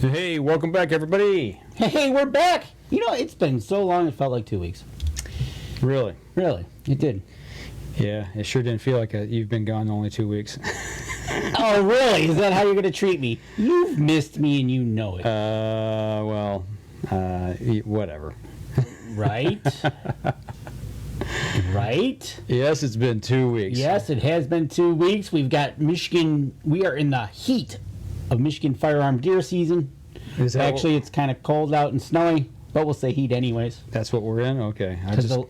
Hey, welcome back, everybody. Hey, we're back. You know, it's been so long, it felt like 2 weeks. Really? Really, it did. Yeah, it sure didn't feel like you've been gone only 2 weeks. Oh, really? Is that how you're going to treat me? You've missed me and you know it. Whatever. Right? Right? Yes, it's been 2 weeks. Yes, it has been 2 weeks. We've got Michigan. We are in the heat of Michigan firearm deer season. Actually, it's kind of cold out and snowy, but we'll say heat anyways. That's what we're in? Okay. Because the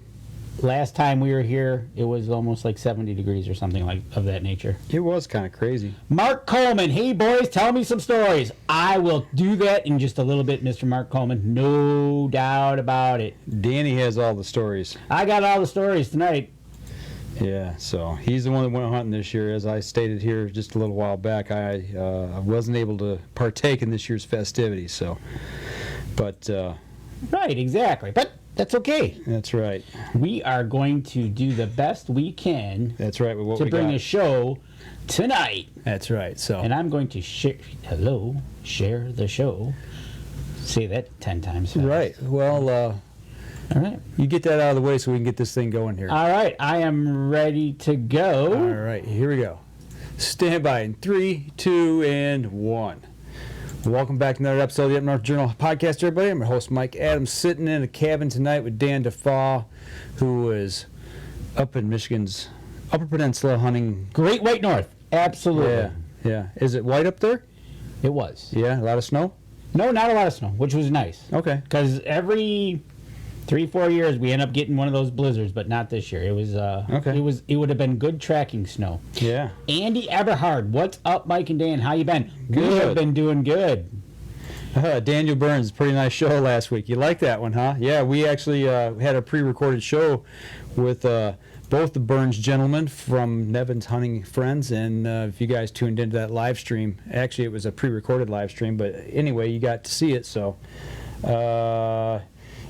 last time we were here, it was almost like 70 degrees or something like of that nature. It was kind of crazy. Mark Coleman. Hey, boys, tell me some stories. I will do that in just a little bit, Mr. Mark Coleman. No doubt about it. Danny has all the stories. I got all the stories tonight. Yeah, so he's the one that went hunting this year. As I stated here just a little while back, I wasn't able to partake in this year's festivities. So, but right, exactly. But that's okay. That's right. We are going to do the best we can. That's right. With what to we bring got. a show tonight. That's right. So, and I'm going to share the show. Say that 10 times fast. Right. Well. All right. You get that out of the way so we can get this thing going here. All right. I am ready to go. All right. Here we go. Stand by in 3, 2, and 1. Welcome back to another episode of the Up North Journal podcast, everybody. I'm your host, Mike Adams, sitting in a cabin tonight with Dan DeFauw, who is up in Michigan's Upper Peninsula hunting. Great White North. Absolutely. Yeah. Is it white up there? It was. Yeah. A lot of snow? No, not a lot of snow, which was nice. Okay. Because every 3-4 years we end up getting one of those blizzards, but not this year. It was okay. It would have been good tracking snow. Yeah. Andy Eberhard, what's up, Mike and Dan? How you been? Good. We have been doing good. Daniel Burns, pretty nice show last week. You like that one, huh? Yeah, we actually had a pre-recorded show with both the Burns gentlemen from Nevin's Hunting Friends, and if you guys tuned into that live stream, actually it was a pre-recorded live stream, but anyway, you got to see it. So.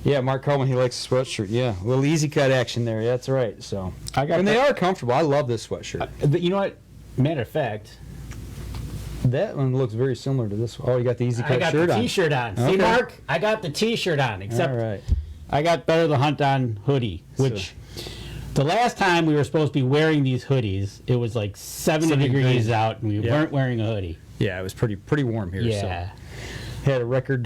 Yeah, Mark Coleman, he likes the sweatshirt. Yeah, a little easy cut action there. Yeah, that's right. So, and they are comfortable. I love this sweatshirt. You know what? Matter of fact, that one looks very similar to this one. Oh, you got the easy cut shirt on. I got the T-shirt on. Okay. See, Mark? I got the T-shirt on. Except all right. I got Better the Hunt on hoodie, which the last time we were supposed to be wearing these hoodies, it was like 70 degrees out, and we weren't wearing a hoodie. Yeah, it was pretty warm here. Yeah. So. Had a record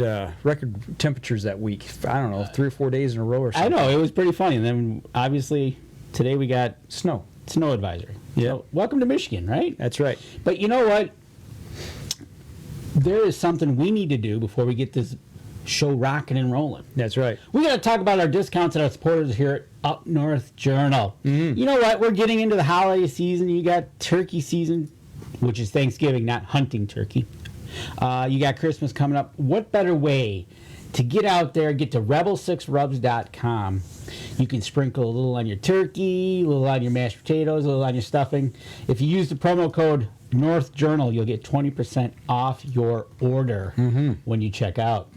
temperatures that week. I don't know, 3 or 4 days in a row or something. I know, it was pretty funny. And then obviously today we got snow advisory. Yeah. So, welcome to Michigan, right? That's right. But you know what? There is something we need to do before we get this show rocking and rolling. That's right. We got to talk about our discounts and our supporters here at Up North Journal. Mm-hmm. You know what? We're getting into the holiday season. You got turkey season, which is Thanksgiving, not hunting turkey. You got Christmas coming up. What better way to get out there, get to rebel6rubs.com. You can sprinkle a little on your turkey, a little on your mashed potatoes, a little on your stuffing. If you use the promo code North Journal, you'll get 20% off your order when you check out.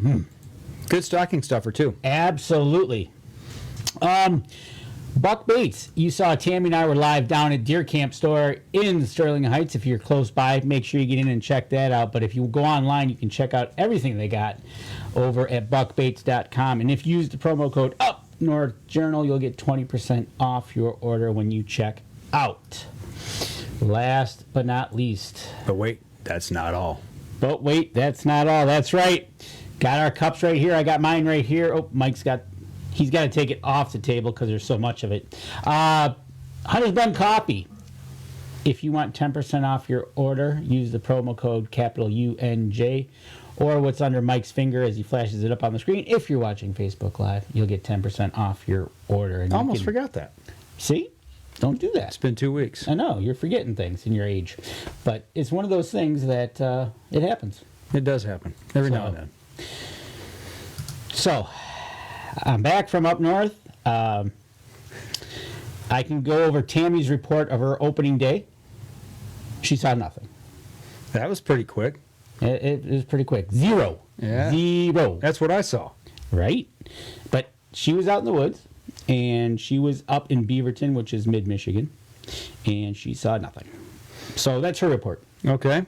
Good stocking stuffer, too. Absolutely. Buck Baits, you saw Tammy and I were live down at Deer Camp Store in Sterling Heights. If you're close by, make sure you get in and check that out. But if you go online, you can check out everything they got over at buckbaits.com. And if you use the promo code UpNorthJournal, you'll get 20% off your order when you check out. Last but not least. But wait, that's not all. But wait, that's not all. That's right. Got our cups right here. I got mine right here. Oh, he's got to take it off the table because there's so much of it. Hunter's Bend Coffee. If you want 10% off your order, use the promo code capital UNJ, or what's under Mike's finger as he flashes it up on the screen. If you're watching Facebook Live, you'll get 10% off your order. And I almost forgot that. See? Don't do that. It's been 2 weeks. I know. You're forgetting things in your age. But it's one of those things that it happens. It does happen every now and then. So, I'm back from up north. I can go over Tammy's report of her opening day. She saw nothing. That was pretty quick. It was pretty quick. Zero. Yeah. Zero. That's what I saw. Right? But she was out in the woods, and she was up in Beaverton, which is mid-Michigan, and she saw nothing. So that's her report. Okay.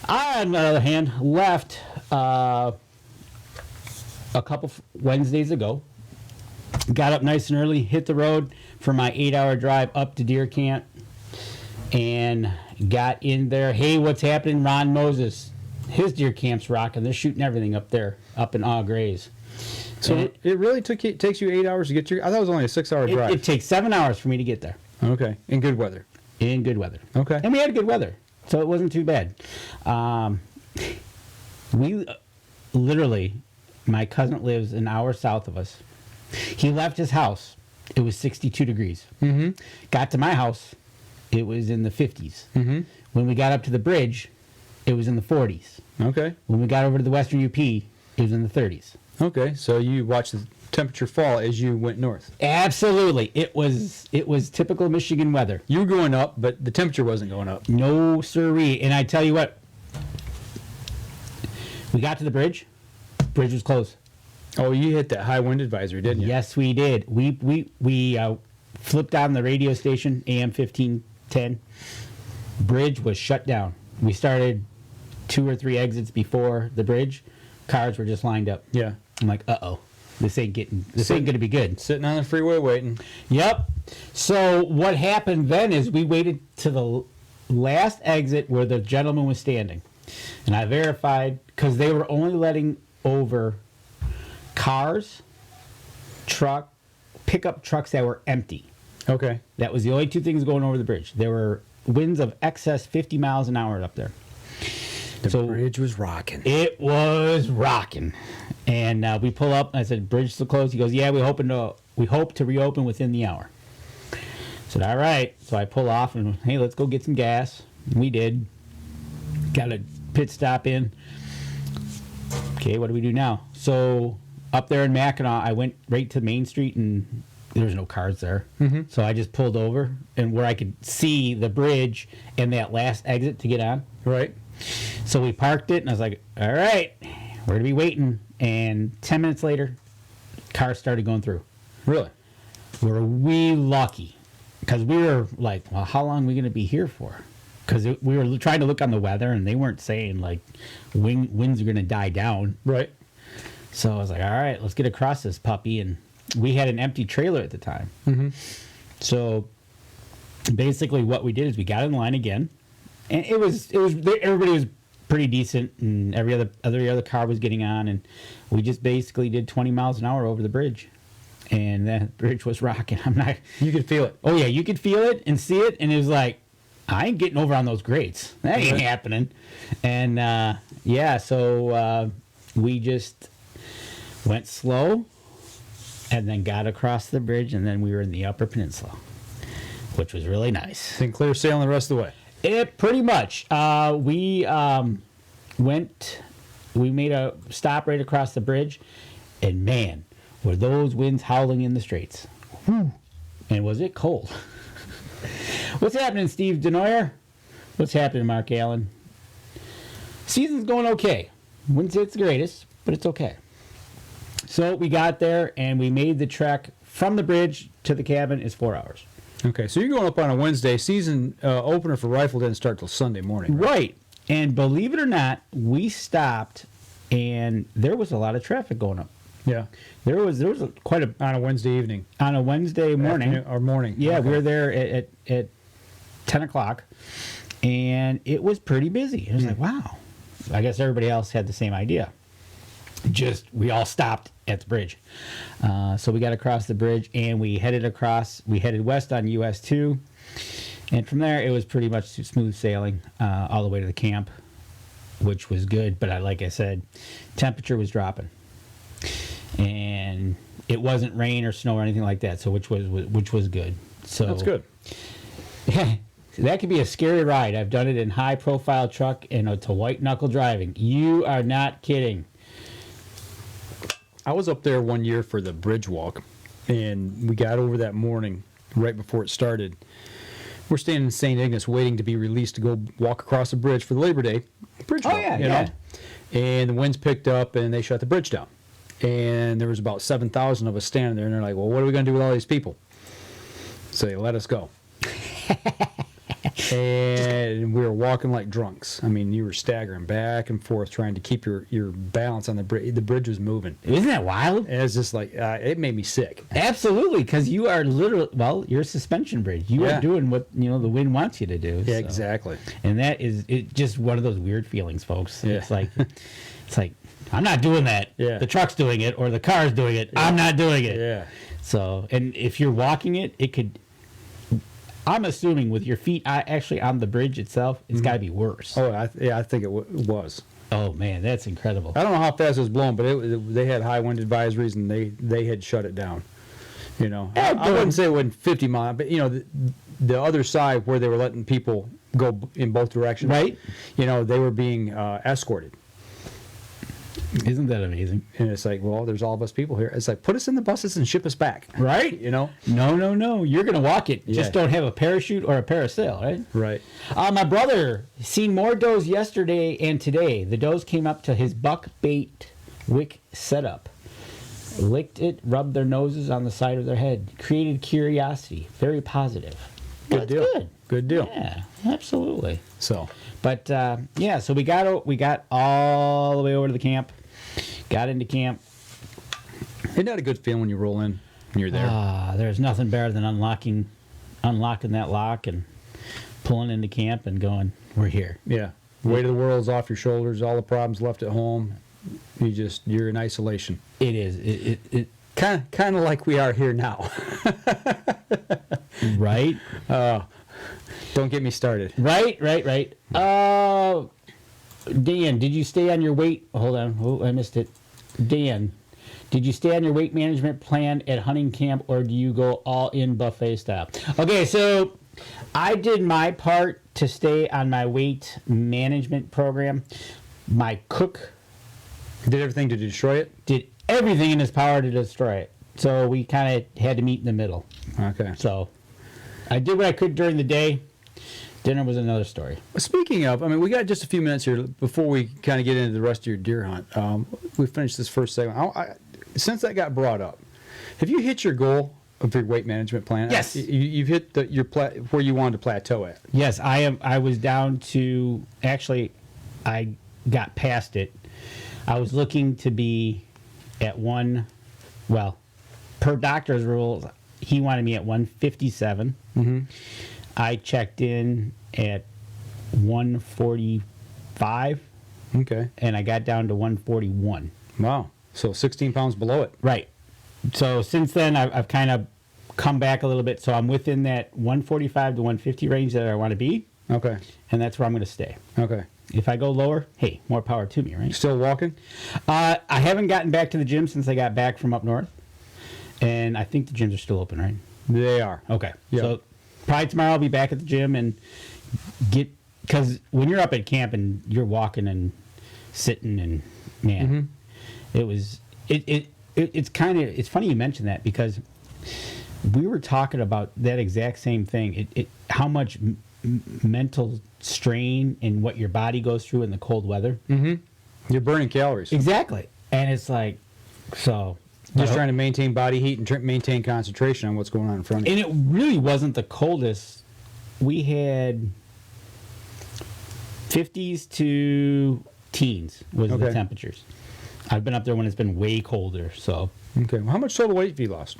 I, on the other hand, left a couple Wednesdays ago. Got up nice and early, hit the road for my 8-hour drive up to deer camp, and got in there. Hey, what's happening? Ron Moses, his deer camp's rocking. They're shooting everything up there, up in Au Grays. So it really takes you 8 hours to get to. I thought it was only a 6-hour drive. It takes 7 hours for me to get there. Okay, in good weather. In good weather. Okay. And we had good weather, so it wasn't too bad. We literally, my cousin lives an hour south of us. He left his house. It was 62 degrees. Mm-hmm. Got to my house. It was in the 50s. Mm-hmm. When we got up to the bridge, it was in the 40s. Okay. When we got over to the Western UP, it was in the 30s. Okay, so you watched the temperature fall as you went north. Absolutely. It was typical Michigan weather. You were going up, but the temperature wasn't going up. No siree. And I tell you what, we got to the bridge. Bridge was closed. Oh, you hit that high wind advisory, didn't you? Yes, we did. We flipped on the radio station, AM 1510. Bridge was shut down. We started 2 or 3 exits before the bridge. Cars were just lined up. Yeah. I'm like, uh-oh. This ain't gonna be good. Sitting on the freeway waiting. Yep. So what happened then is we waited to the last exit where the gentleman was standing. And I verified, because they were only letting over cars, pickup trucks that were empty. Okay. That was the only 2 things going over the bridge. There were winds of excess 50 miles an hour up there. The bridge was rocking. It was rocking. And we pull up, and I said, bridge still closed? He goes, yeah, we hope to reopen within the hour. I said, all right. So I pull off, and hey, let's go get some gas. We did. Got a pit stop in. Okay, what do we do now? So up there in Mackinac, I went right to Main Street, and there was no cars there. Mm-hmm. So I just pulled over, and where I could see the bridge and that last exit to get on. Right. So we parked it, and I was like, all right, we're going to be waiting. And 10 minutes later, cars started going through. Really? Were we lucky? Because we were like, well, how long are we going to be here for? Because we were trying to look on the weather, and they weren't saying, like, winds are going to die down. Right. So I was like, all right, let's get across this puppy. And we had an empty trailer at the time. Mm-hmm. So basically what we did is we got in line again. And it was everybody was pretty decent, and every other car was getting on, and we just basically did 20 miles an hour over the bridge, and that bridge was rocking. You could feel it. Oh yeah, you could feel it and see it, and it was like, I ain't getting over on those grades. That ain't happening. And so we just went slow, and then got across the bridge, and then we were in the Upper Peninsula, which was really nice. Then clear sailing the rest of the way. It pretty much. We made a stop right across the bridge, and man, were those winds howling in the straits. Whew. And was it cold. What's happening, Steve Denoyer? What's happening, Mark Allen? Season's going okay. Wouldn't say it's the greatest, but it's okay. So we got there, and we made the trek from the bridge to the cabin is 4 hours. Okay, so you're going up on a Wednesday. Season opener for rifle didn't start till Sunday morning. Right. And believe it or not, we stopped, and there was a lot of traffic going up. Yeah. There was quite a On a Wednesday evening. on a Wednesday morning. Afternoon, or morning. Yeah, Okay. we were there at 10 o'clock, and it was pretty busy. It was like, wow. I guess everybody else had the same idea. We all stopped at the bridge. So we got across the bridge, and we headed west on US 2. And from there, it was pretty much smooth sailing all the way to the camp, which was good. But like I said, temperature was dropping. And it wasn't rain or snow or anything like that, so which was good. So That's good. Yeah, that could be a scary ride. I've done it in high-profile truck and to white-knuckle driving. You are not kidding. I was up there one year for the bridge walk, and we got over that morning right before it started. We're standing in St. Ignace waiting to be released to go walk across the bridge for the Labor Day bridge walk. yeah, you know? And the winds picked up, and they shut the bridge down. And there was about 7,000 of us standing there, and they're like, well, what are we going to do with all these people? So they let us go. And we were walking like drunks. I mean, you were staggering back and forth trying to keep your balance on the bridge. The bridge was moving. Isn't that wild? And it's just like, it made me sick. Absolutely, because you are literally, well, you're a suspension bridge. You are doing what, the wind wants you to do. Yeah, so. exactly. And that is just one of those weird feelings, folks. Yeah. It's like, I'm not doing that. Yeah. The truck's doing it or the car's doing it. Yeah. I'm not doing it. Yeah. So, and if you're walking it, it could, I'm assuming with your feet actually on the bridge itself, it's got to be worse. Oh, I think it was. Oh, man, that's incredible. I don't know how fast it was blowing, but they had high wind advisories, and they had shut it down. I wouldn't say it went 50 miles, but the other side where they were letting people go in both directions, right? They were being escorted. Isn't that amazing? And it's like, well, there's all of us people here. It's like, put us in the buses and ship us back, right? No. You're gonna walk it. Just don't have a parachute or a parasail, right? Right. My brother seen more does yesterday and today. The does came up to his buck bait wick setup, licked it, rubbed their noses on the side of their head, created curiosity. Very positive. Good deal. Good deal. Yeah, absolutely. So, but so we got all the way over to the camp, got into camp. Isn't that a good feeling when you roll in and you're there? There's nothing better than unlocking that lock and pulling into camp and going, we're here. Yeah. The weight of the world's off your shoulders. All the problems left at home. You're in isolation. It is. It kind of like we are here now. Right. Don't get me started. Right. Dan, did you stay on your weight? Hold on. Oh, I missed it. Dan, did you stay on your weight management plan at hunting camp, or do you go all in buffet style? Okay, so I did my part to stay on my weight management program. My cook did everything to destroy it? Did everything in his power to destroy it. So we kind of had to meet in the middle. Okay. So I did what I could during the day. Dinner was another story. Speaking of, we got just a few minutes here before we kind of get into the rest of your deer hunt. We finished this first segment. Since that got brought up, have you hit your goal of your weight management plan? Yes. You've hit where you wanted to plateau at. Yes, I am. I was down to, actually, I got past it. I was looking to be at per doctor's rules, he wanted me at 157. Mm-hmm. I checked in at 145. Okay. And I got down to 141. Wow. So 16 pounds below it. Right. So since then, I've kind of come back a little bit. So I'm within that 145 to 150 range that I want to be. Okay. And that's where I'm going to stay. Okay. If I go lower, hey, more power to me, right? Still walking? I haven't gotten back to the gym since I got back from up north. And I think the gyms are still open, right? They are. Okay. Yep. So probably tomorrow I'll be back at the gym and because when you're up at camp and you're walking and sitting and, man, it's funny you mention that because we were talking about that exact same thing. How much mental strain and what your body goes through in the cold weather. Mm-hmm. You're burning calories. Exactly. And it's like, so. Just trying to maintain body heat and maintain concentration on what's going on in front of you. And it really wasn't the coldest. We had 50s to teens was the temperatures. I've been up there when it's been way colder, so. Okay. Well, how much total weight have you lost?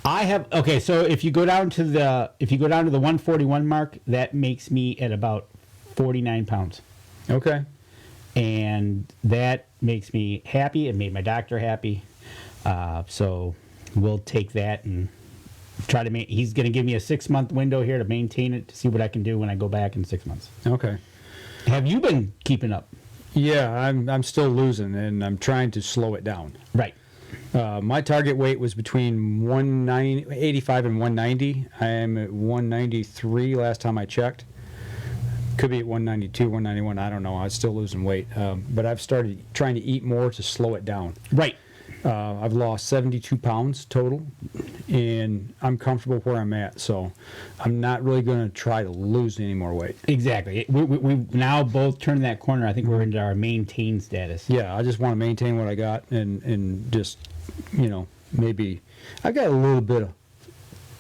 I have, okay, so if you go down to the 141 mark, that makes me at about 49 pounds. Okay. And that makes me happy. It made my doctor happy. So we'll take that and try to he's going to give me a 6-month window here to maintain it to see what I can do when I go back in 6 months. Okay. Have you been keeping up? Yeah, I'm still losing, and I'm trying to slow it down. Right. My target weight was between 85 and 190. I am at 193 last time I checked. Could be at 192, 191. I don't know. I'm still losing weight. But I've started trying to eat more to slow it down. Right. I've lost 72 pounds total, and I'm comfortable where I'm at. So I'm not really going to try to lose any more weight. Exactly. We've now both turned that corner. I think we're into our maintain status. Yeah, I just want to maintain what I got and just, maybe I've got a little bit of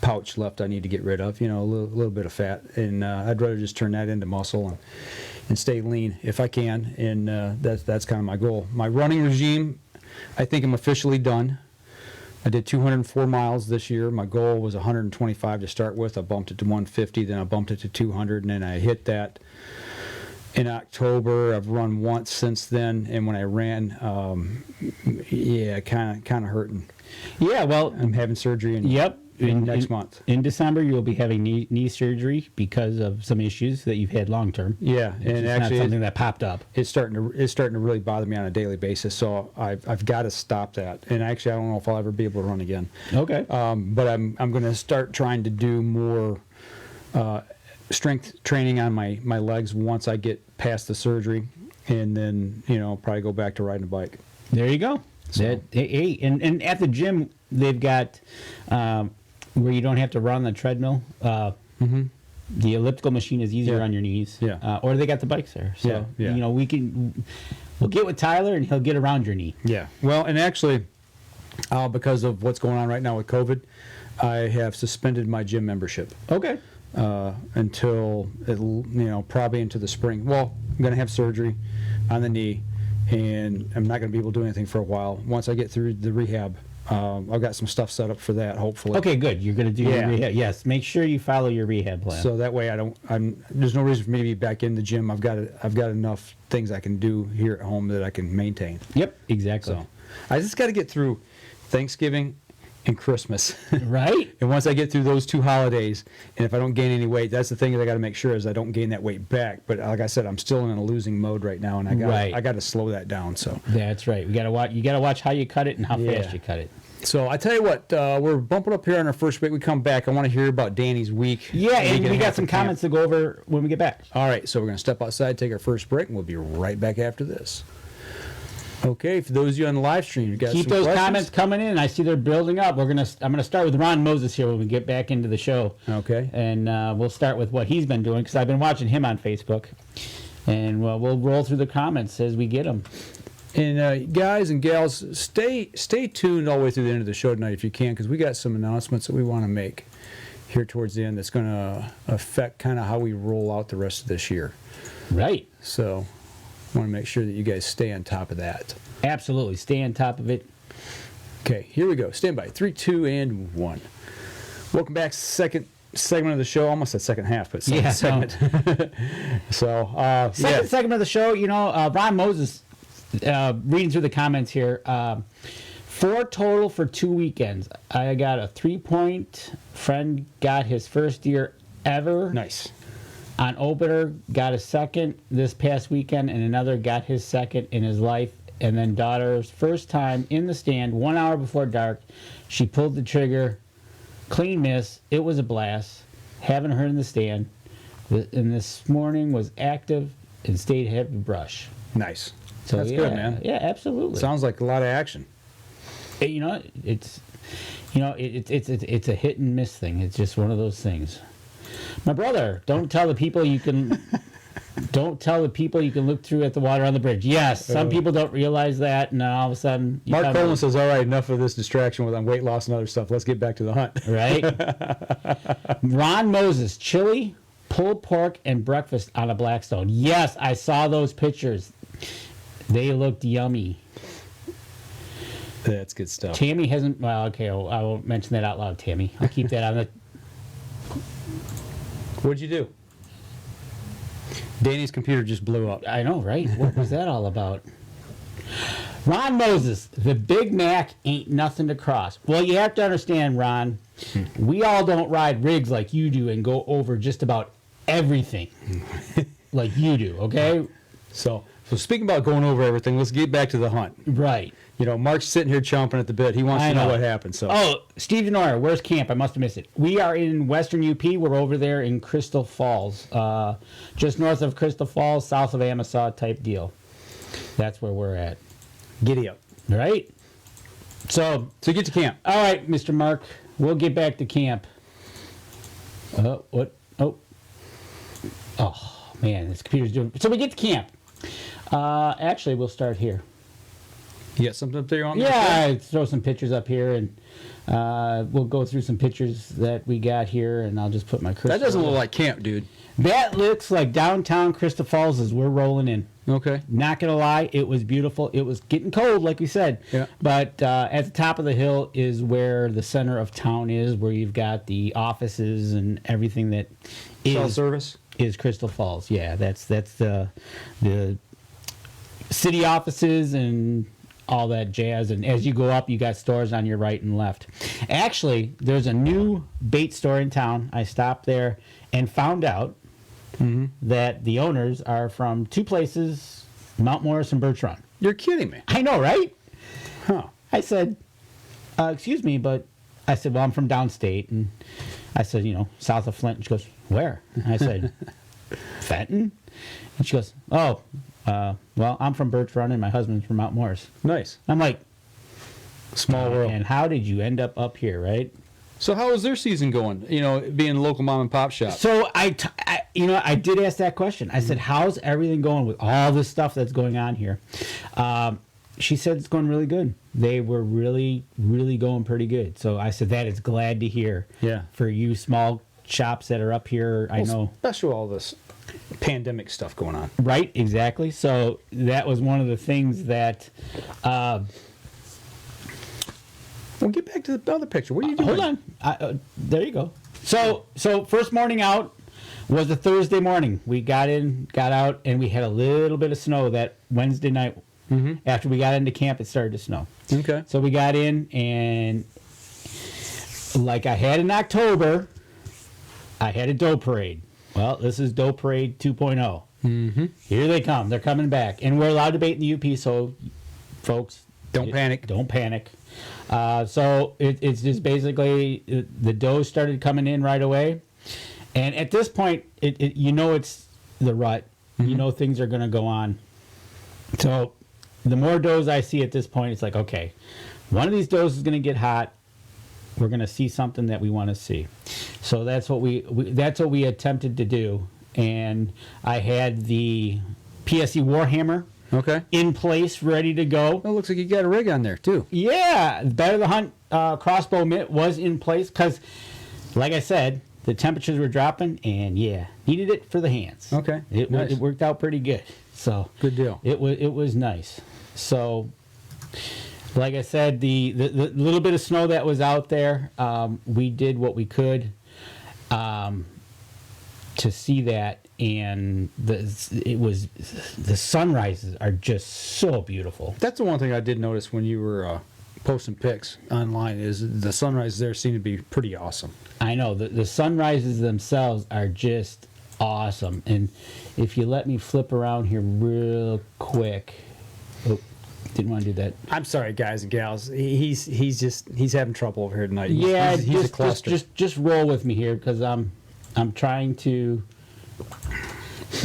pouch left I need to get rid of, a little bit of fat, and I'd rather just turn that into muscle and stay lean if I can, and that's kind of my goal. My running regime, I think I'm officially done. I did 204 miles this year. My goal was 125 to start with. I bumped it to 150, then I bumped it to 200, and then I hit that in October. I've run once since then, and when I ran, kind of hurting. Yeah, well, I'm having surgery next month. In December, you'll be having knee surgery because of some issues that you've had long term. Yeah, and actually not something that popped up. It's starting to really bother me on a daily basis. So I've got to stop that. And actually, I don't know if I'll ever be able to run again. Okay. But I'm going to start trying to do more strength training on my legs once I get past the surgery, and then probably go back to riding a bike. There you go. So. Hey, and at the gym they've got where you don't have to run on the treadmill. The elliptical machine is easier on your knees. Yeah. Or they got the bikes there. So Yeah. we'll get with Tyler and he'll get around your knee. Yeah. Well, and actually, because of what's going on right now with COVID, I have suspended my gym membership. Okay. Until probably into the spring. Well, I'm going to have surgery on the knee, and I'm not going to be able to do anything for a while. Once I get through the rehab, I've got some stuff set up for that, hopefully. Okay, good. You're going to do your rehab. Yes, make sure you follow your rehab plan. So that way there's no reason for me to be back in the gym. I've got enough things I can do here at home that I can maintain. Yep, exactly. So I just got to get through Thanksgiving and Christmas. Right. And once I get through those two holidays, and if I don't gain any weight, that's the thing that I got to make sure is I don't gain that weight back. But like I said, I'm still in a losing mode right now, and I got to slow that down. So that's right. You got to watch how you cut it and how fast you cut it. So I tell you what, we're bumping up here on our first week. We come back. I want to hear about Danny's week. Yeah, and we got some comments to go over when we get back. All right, so we're going to step outside, take our first break, and we'll be right back after this. Okay, for those of you on the live stream, you got keep some those questions? comments coming in. I see they're building up. I'm gonna start with Ron Moses here when we get back into the show. Okay. And we'll start with what he's been doing because I've been watching him on Facebook, and we'll roll through the comments as we get them. And guys and gals, stay tuned all the way through the end of the show tonight if you can, because we got some announcements that we want to make here towards the end that's going to affect kind of how we roll out the rest of this year. Right. So I want to make sure that you guys stay on top of that. Absolutely. Stay on top of it. Okay, here we go. Stand by. 3, 2, and 1. Welcome back. Second segment of the show. Almost said second half, but second segment. So, second segment of the show, Ron Moses, reading through the comments here, 4 total for 2 weekends. I got a 3-point. Friend got his first year ever. Nice. On opener, got a second this past weekend, and another got his second in his life. And then daughter's first time in the stand, 1 hour before dark. She pulled the trigger, clean miss. It was a blast. Having her in the stand. And this morning was active and stayed heavy brush. Nice. So that's good, man. Yeah, absolutely. Sounds like a lot of action. It's a hit and miss thing. It's just one of those things. My brother, don't tell the people you can look through at the water on the bridge. Yes, some people don't realize that, and then all of a sudden Mark Coleman says, all right, enough of this distraction with weight loss and other stuff. Let's get back to the hunt. Right. Ron Moses, chili, pulled pork, and breakfast on a Blackstone. Yes, I saw those pictures. They looked yummy. That's good stuff. Tammy hasn't. Well, okay, I won't mention that out loud, Tammy. I'll keep that on the. What'd you do? Danny's computer just blew up. I know, right? What was that all about? Ron Moses, the Big Mac ain't nothing to cross. Well, you have to understand, Ron, we all don't ride rigs like you do and go over just about everything like you do, okay? So speaking about going over everything, let's get back to the hunt. Right. Mark's sitting here chomping at the bit. He wants to know what happened. So. Oh, Steve Denora, where's camp? I must have missed it. We are in Western UP. We're over there in Crystal Falls, just north of Crystal Falls, south of Amasa type deal. That's where we're at. Giddy up. Right? So get to camp. All right, Mr. Mark. We'll get back to camp. What? Oh, man, this computer's doing... So we get to camp. Actually, we'll start here. You got something up there on I throw some pictures up here, and We'll go through some pictures that we got here, and I'll just put my cursor. That doesn't look like camp, dude. That looks like downtown Crystal Falls as we're rolling in. Okay. Not gonna lie, it was beautiful. It was getting cold, like we said. Yeah. But at the top of the hill is where the center of town is, where you've got the offices and everything that Cell is service. Crystal Falls. Yeah, that's the city offices and all that jazz. And as you go up, you got stores on your right and left. Actually, there's a new bait store in town. I stopped there and found out that the owners are from two places, Mount Morris and Birch Run. You're kidding me. I know, right? Huh. I said, excuse me, but I said, well, I'm from downstate. And I said, south of Flint. And she goes, where? And I said, Fenton? And she goes, oh, well, I'm from Birch Run and my husband's from Mount Morris. Nice. I'm like, Small world. and how did you end up here, right? So how is their season going? Being a local mom and pop shop. So I did ask that question. I said, how's everything going with all this stuff that's going on here? She said it's going really good. They were really, really going pretty good. So I said, that is glad to hear. Yeah. For you small shops that are up here, I know. Especially all this pandemic stuff going on. Right, exactly. So that was one of the things that... Well, get back to the other picture. What are you doing? Hold on. There you go. So first morning out was a Thursday morning. We got out, and we had a little bit of snow that Wednesday night. After we got into camp, it started to snow. Okay. So we got in, and like I had in October, I had a doe parade. Well, this is doe parade 2.0. Here they come. They're coming back. And we're allowed to bait in the UP, so folks... Don't panic. Don't panic. So it's just basically the does started coming in right away. And at this point, it's the rut. Things are going to go on. So the more does I see at this point, it's like, okay, one of these does is going to get hot. We're going to see something that we want to see. So that's what we attempted to do. And I had the PSE Warhammer in place, ready to go. Well, it looks like you got a rig on there, too. Yeah, Better the Hunt crossbow mitt was in place because, like I said, the temperatures were dropping, and needed it for the hands. Okay, It nice. it worked out pretty good. So Good deal. It was nice. So, like I said, the little bit of snow that was out there, we did what we could to see that, and the sunrises are just so beautiful. That's the one thing I did notice when you were posting pics online is the sunrise there seemed to be pretty awesome. I know the sunrises themselves are just awesome, and if you let me flip around here real quick. Oh, didn't want to do that. I'm sorry, guys and gals. He's having trouble over here tonight. Yeah, he's a cluster. just roll with me here because I'm trying to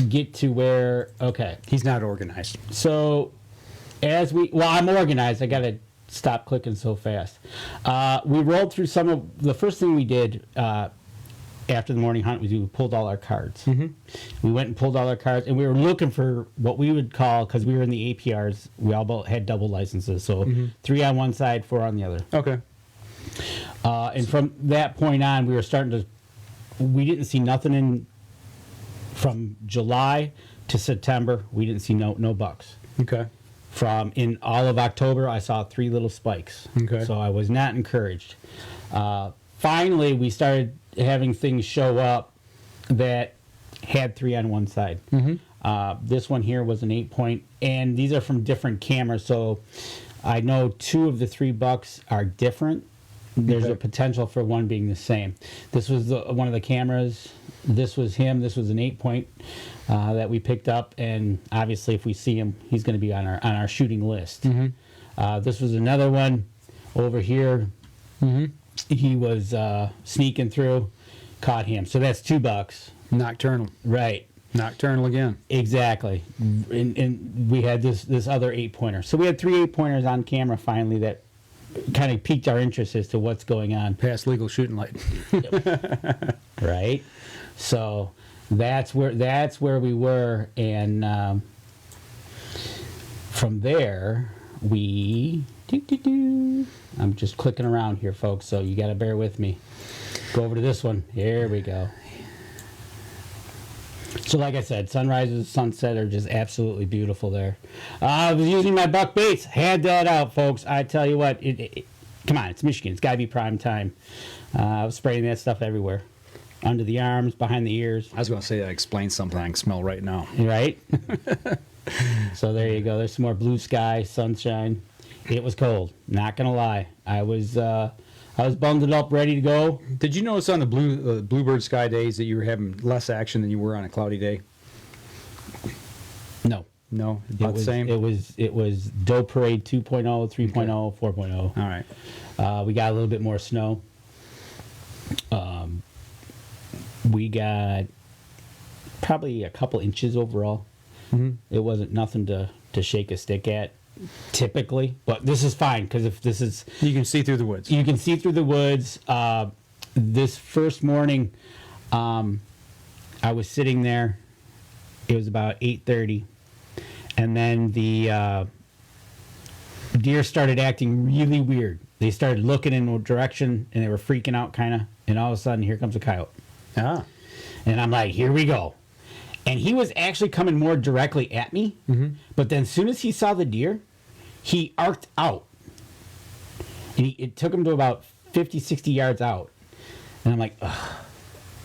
get to where. Okay, He's not organized. so I'm organized. I gotta stop clicking so fast. We rolled through some of the first thing we did after the morning hunt was we pulled all our cards. We went and pulled all our cards, and we were looking for what we would call, because we were in the APRs, we all had double licenses, so 3 on one side, 4 on the other. Okay. And from that point on, we were starting to. We didn't see nothing from July to September. We didn't see no bucks. Okay. From in all of October, I saw 3 little spikes. Okay. So I was not encouraged. Finally, we started having things show up that had 3 on one side. This one here was an 8-point, and these are from different cameras. So I know 2 of the 3 bucks are different. There's a potential for one being the same. This was one of the cameras. This was him. This was an 8-point that we picked up, and obviously, if we see him, he's going to be on our shooting list. This was another one over here. He was sneaking through, caught him. So that's 2 bucks. Nocturnal. Right. Nocturnal again. Exactly. And we had this other 8-pointer. So we had 3 8-pointers on camera finally that kind of piqued our interest as to what's going on. Past legal shooting light. Right. So that's where we were, and from there we I'm just clicking around here, folks, so you got to bear with me. Go over to this one. Here we go. So like I said, sunrises, sunset are just absolutely beautiful there. I was using my buck baits. Had that out, folks. I tell you what, come on, it's Michigan. It's got to be prime time. I was spraying that stuff everywhere. Under the arms, behind the ears. I was going to say that explains something I can smell right now. Right? So there you go. There's some more blue sky, sunshine. It was cold. Not going to lie. I was bundled up, ready to go. Did you notice on the bluebird sky days that you were having less action than you were on a cloudy day? No. No, about the same. It was Doe Parade 2.0, 3.0, 4.0. All right. We got a little bit more snow. We got probably a couple inches overall. Mm-hmm. It wasn't nothing to shake a stick at, typically. But this is fine because if this is, You can see through the woods. you can see through the woods. This first morning, I was sitting there. It was about 8:30, and then the deer started acting really weird. They started looking in a direction, and they were freaking out, kind of. And all of a sudden, here comes a coyote. Ah. And I'm like, here we go. And he was actually coming more directly at me. Mm-hmm. But then as soon as he saw the deer, he arced out. And it took him to about 50, 60 yards out. And I'm like, ugh.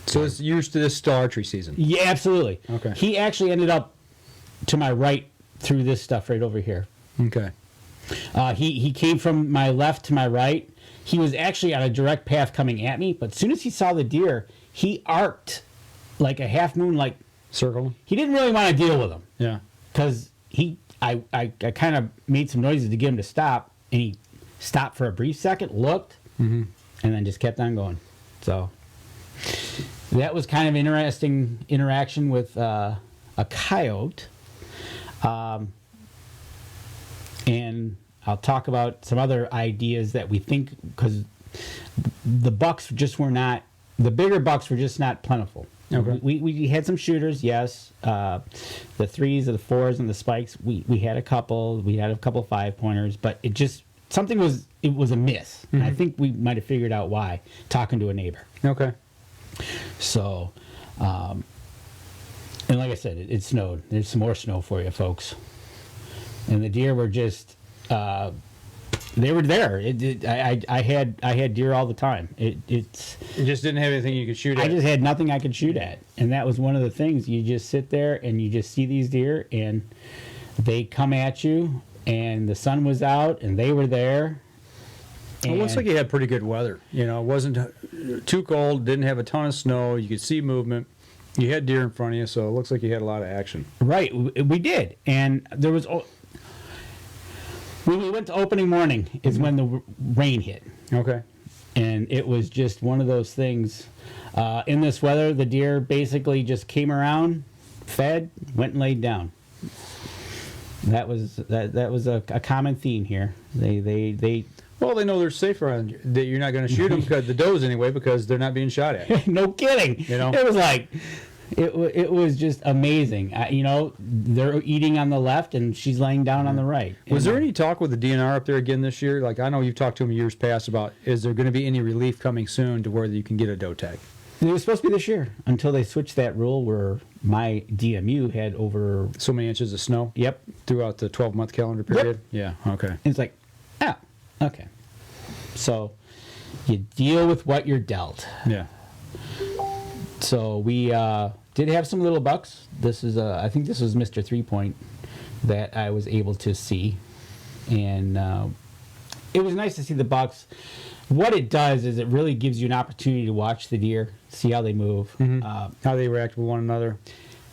So it's used to this still archery season. Yeah, absolutely. Okay. He actually ended up to my right through this stuff right over here. Okay. He came from my left to my right. He was actually on a direct path coming at me. But as soon as he saw the deer, he arced like a half moon, like Circle. he didn't really want to deal with him. Yeah. Because I kind of made some noises to get him to stop, and he stopped for a brief second, looked, Mm-hmm. and then just kept on going. So that was kind of interesting interaction with a coyote. And I'll talk about some other ideas that we think, because the bucks just were not, the bigger bucks were just not plentiful. Okay. We had some shooters, yes. The 3s, the 4s, and the spikes. We had a couple. We had a couple 5-pointers, but it just it was a miss. And I think we might have figured out why, talking to a neighbor. Okay. So, and like I said, it snowed. There's some more snow for you, folks. And the deer were just they were there. I had deer all the time. You just didn't have anything you could shoot at. I just had nothing I could shoot at, and that was one of the things. You just sit there and you just see these deer, and they come at you. And the sun was out, and they were there. It looks like you had pretty good weather. You know, it wasn't too cold. Didn't have a ton of snow. You could see movement. You had deer in front of you, so it looks like you had a lot of action. Right, we did, and there was. When we went to opening morning is when the rain hit. Okay. And it was just one of those things. In this weather, the deer basically just came around, fed, went and laid down. That was a common theme here. They Well, they know they're safe around you, that you're not going to shoot them, because the does anyway, because they're not being shot at. no kidding. You know? It was like it was just amazing. They're eating on the left and she's laying down on the right. Was there any talk with the DNR up there again this year? Like, I know you've talked to them years past about, is there going to be any relief coming soon to where you can get a doe tag? It was supposed to be this year until they switched that rule where my DMU had over. So many inches of snow? Yep. Throughout the 12-month calendar period? Yep. Yeah, okay. It's like, oh, okay. So you deal with what you're dealt. Yeah. So we did have some little bucks. This is I think this was Mr. 3-point that I was able to see, and it was nice to see the bucks. What it does is it really gives you an opportunity to watch the deer, see how they move, How they react with one another.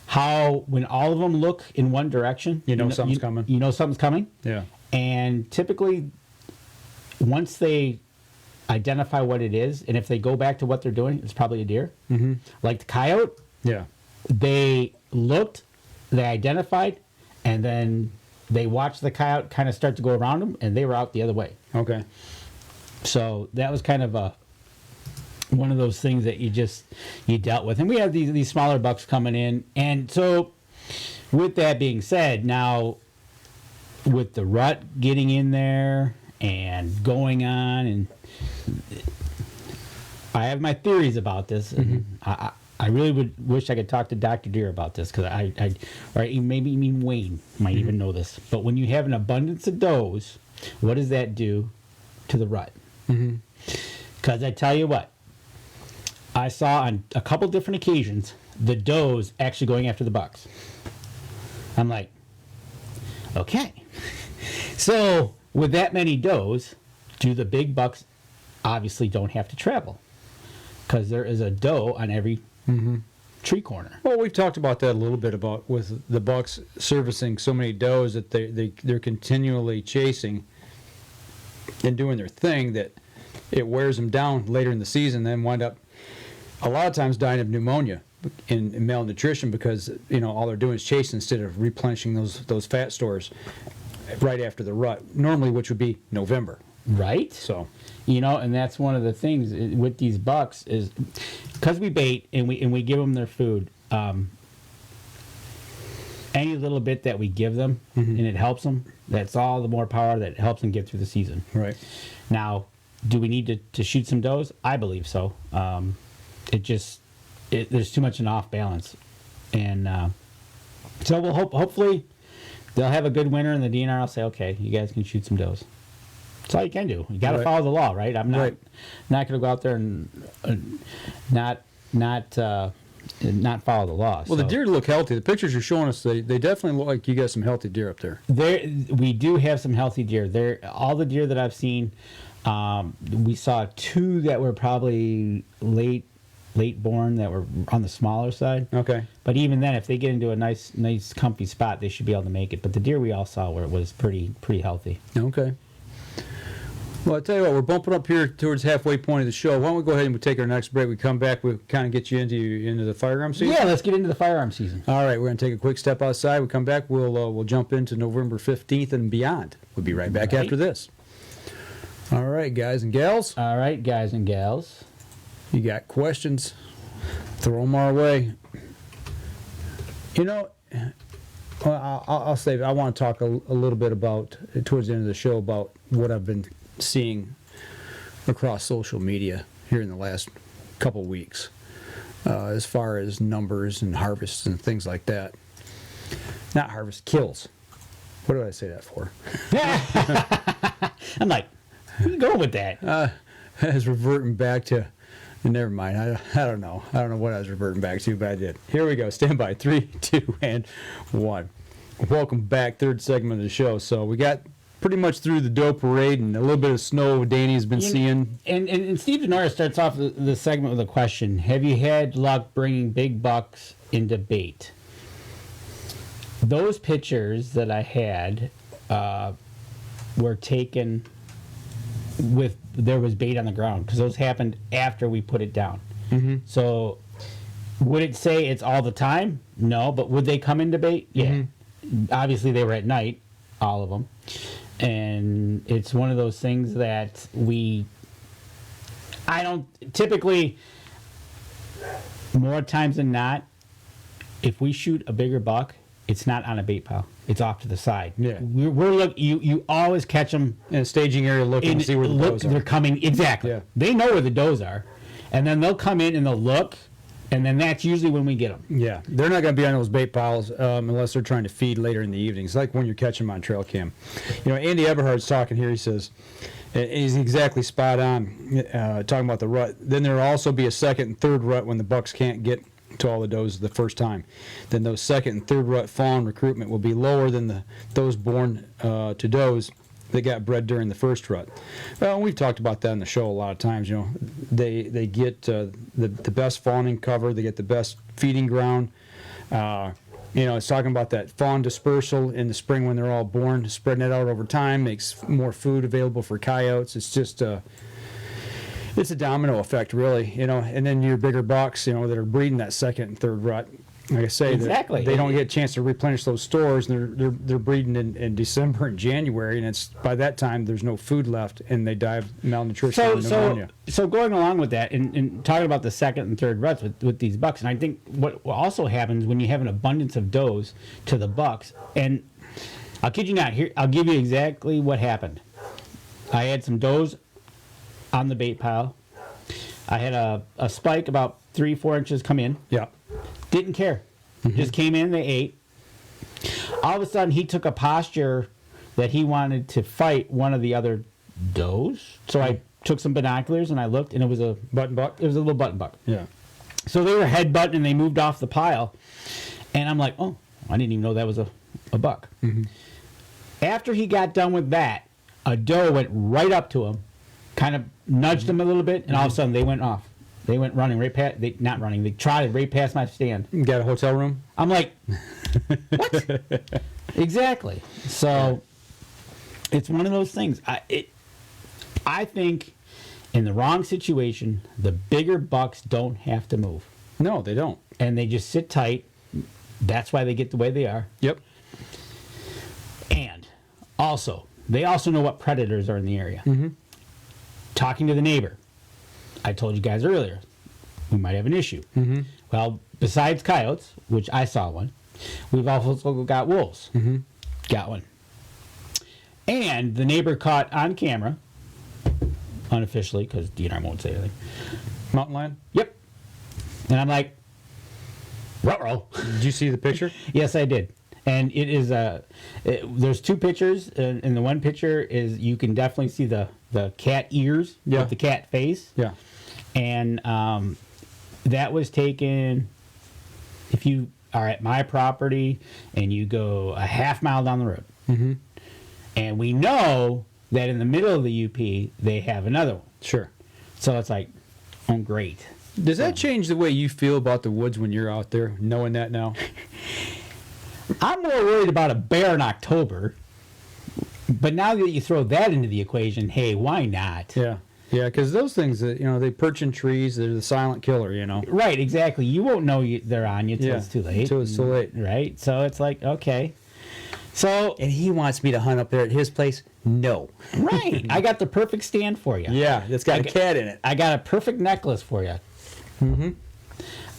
how when all of them look in one direction, You know something's coming. You know something's coming. Yeah. And typically, once they identify what it is, and if they go back to what they're doing, it's probably a deer. Mm-hmm. Like the coyote, Yeah. they looked, they identified, and then they watched the coyote kind of start to go around them, and they were out the other way. Okay. So that was kind of one of those things that you dealt with. And we have these smaller bucks coming in. And so with that being said, now with the rut getting in there and going on, and I have my theories about this, and I really would wish I could talk to Dr. Deere about this, because or maybe even Wayne might even know this. But when you have an abundance of does, what does that do to the rut? Because I tell you what, I saw on a couple different occasions the does actually going after the bucks. I'm like, okay. So with that many does, do the big bucks obviously don't have to travel? Because there is a doe on every tree corner. Well, we've talked about that a little bit, about with the bucks servicing so many does that they're continually chasing and doing their thing, that it wears them down later in the season, then wind up a lot of times dying of pneumonia and malnutrition, because all they're doing is chasing instead of replenishing those fat stores right after the rut, normally, which would be November. Right. So, and that's one of the things with these bucks is, because we bait and we give them their food. Any little bit that we give them and it helps them, that's all the more power that helps them get through the season. Right. Now, do we need to shoot some does? I believe so. There's too much an off balance, and so we'll hopefully they'll have a good winter, and the DNR will say, okay, you guys can shoot some does. That's all you can do. You got to follow the law, right? I'm not going to go out there and not follow the law. Well, the deer look healthy. The pictures you're showing us, they definitely look like you got some healthy deer up there. We do have some healthy deer. All the deer that I've seen, we saw 2 that were probably late born, that were on the smaller side. Okay. But even then, if they get into a nice comfy spot, they should be able to make it. But the deer we all saw was pretty healthy. Okay. Well, I tell you what, we're bumping up here towards halfway point of the show. Why don't we go ahead and we take our next break? We come back, we kind of get you into the firearm season. Yeah, let's get into the firearm season. All right, we're going to take a quick step outside. We come back, we'll jump into November 15th and beyond. We'll be right back after this. All right, guys and gals. All right, guys and gals. You got questions? Throw them our way. I'll say I want to talk a little bit about, towards the end of the show, about what I've been seeing across social media here in the last couple weeks, as far as numbers and harvests and things like that. Not harvest, kills. What did I say that for? I'm like, where you go with that? I was reverting back to, never mind. I don't know. I don't know what I was reverting back to, but I did. Here we go. Stand by. 3, 2, and 1. Welcome back. Third segment of the show. So we got pretty much through the doe parade and a little bit of snow Danny's been seeing. And Steve Denora starts off the segment with a question. Have you had luck bringing big bucks into bait? Those pictures that I had were taken with, there was bait on the ground, because those happened after we put it down. So would it say it's all the time? No, but would they come into bait? Yeah. Obviously they were at night, all of them. And it's one of those things that I don't typically, more times than not, if we shoot a bigger buck, it's not on a bait pile. It's off to the side. Yeah. You always catch them in a staging area looking to see where the does are. They're coming, exactly. Yeah. They know where the does are. And then they'll come in and they'll look, and then that's usually when we get them. Yeah, they're not going to be on those bait piles unless they're trying to feed later in the evening. It's like when you're catching them on trail cam. Andy Eberhard's talking here. He says, and he's exactly spot on, talking about the rut. Then there will also be a second and third rut when the bucks can't get to all the does the first time. Then those second and third rut fawn recruitment will be lower than those born to does that got bred during the first rut. Well, we've talked about that in the show a lot of times. They get the best fawning cover, they get the best feeding ground. It's talking about that fawn dispersal in the spring when they're all born, spreading it out over time makes more food available for coyotes. It's just it's a domino effect, really. And then your bigger bucks, that are breeding that second and third rut. Like I say, exactly. They don't get a chance to replenish those stores, and they're breeding in December and January, and it's by that time there's no food left, and they die of malnutrition and pneumonia. So going along with that, and talking about the second and third ruts with these bucks, and I think what also happens when you have an abundance of does to the bucks, and I'll kid you not, here I'll give you exactly what happened. I had some does on the bait pile. I had a spike about 3-4 inches come in. Yeah. Didn't care. Just came in, they ate. All of a sudden, he took a posture that he wanted to fight one of the other does. So I took some binoculars and I looked, and it was a Button buck? It was a little button buck. Yeah. So they were headbutting and they moved off the pile. And I'm like, oh, I didn't even know that was a buck. After he got done with that, a doe went right up to him, kind of nudged him a little bit, and all of a sudden they went off. They went running right past, not running, they trotted right past my stand. You got a hotel room? I'm like, what? Exactly. So it's one of those things. I think in the wrong situation, the bigger bucks don't have to move. No, they don't. And they just sit tight. That's why they get the way they are. Yep. And also, they also know what predators are in the area. Talking to the neighbor, I told you guys earlier, we might have an issue. Well, besides coyotes, which I saw one, we've also got wolves. Got one. And the neighbor caught on camera, unofficially, because DNR won't say anything. Mountain lion? Yep. And I'm like, ruh-roh. Did you see the picture? Yes, I did. And it is there's two pictures, and the one picture is you can definitely see the cat ears with the cat face. Yeah. And that was taken, if you are at my property and you go a half mile down the road. And we know that in the middle of the UP, they have another one. Sure. So it's like, oh, great. Does that change the way you feel about the woods when you're out there, knowing that now? I'm more worried about a bear in October. But now that you throw that into the equation, hey, why not? Yeah. Yeah, because those things, they perch in trees. They're the silent killer, Right, exactly. You won't know they're on you until it's too late. Until it's too late. Right? So it's like, okay. So, And he wants me to hunt up there at his place? No. right. I got the perfect stand for you. Yeah, it's got a cat in it. I got a perfect necklace for you.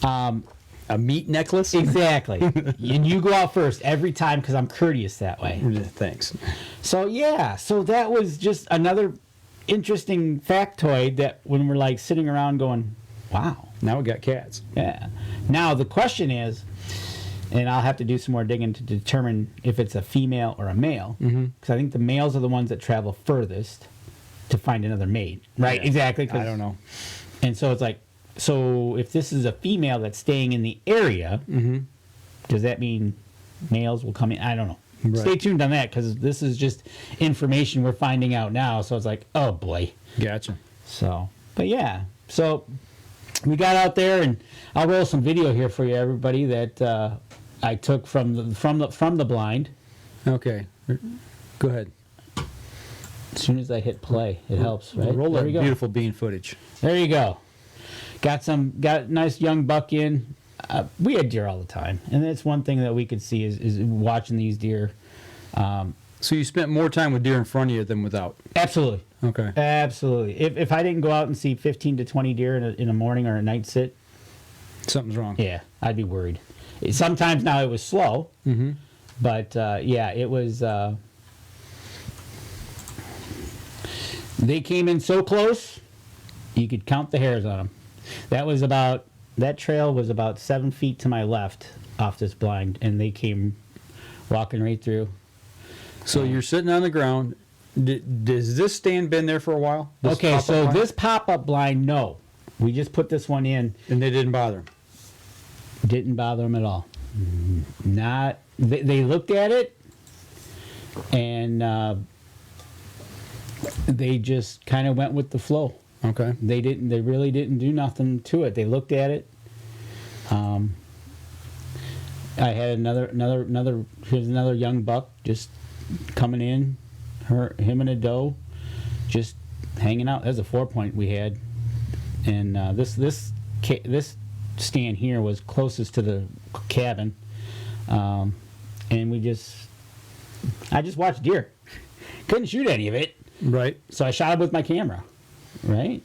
A meat necklace? Exactly. And you go out first every time because I'm courteous that way. Thanks. So, yeah. So that was just another interesting factoid that when we're like sitting around going, wow. Now we got cats. Yeah. Now the question is, and I'll have to do some more digging to determine if it's a female or a male, because I think the males are the ones that travel furthest to find another mate. Right. Yeah. Exactly. I don't know. And so it's like, so if this is a female that's staying in the area, does that mean males will come in? I don't know. Right. Stay tuned on that because this is just information we're finding out now. So it's like, oh boy. Gotcha. So, but yeah. So we got out there, and I'll roll some video here for you, everybody, that I took from the blind. Okay. Go ahead. As soon as I hit play, it helps, right? Roll there that we go. beautiful bean footage. There you go. Got a nice young buck in. We had deer all the time, and that's one thing that we could see is watching these deer. So you spent more time with deer in front of you than without? Absolutely. Okay. Absolutely. If I didn't go out and see 15 to 20 deer in a morning or a night sit, Something's wrong. yeah, I'd be worried. Sometimes now it was slow, but yeah, it was. They came in so close, you could count the hairs on them. That trail was about 7 feet to my left off this blind, and they came walking right through. So you're sitting on the ground. Does this stand been there for a while? Okay, so this pop-up blind, no. We just put this one in. And they didn't bother him? Didn't bother them at all. Not. They looked at it, and they just kind of went with the flow. Okay. They really didn't do nothing to it. They looked at it. I had here's another young buck just coming in, him and a doe just hanging out. That's a 4-point we had, and this stand here was closest to the cabin, and I just watched deer. Couldn't shoot any of it. Right. So I shot it with my camera, right?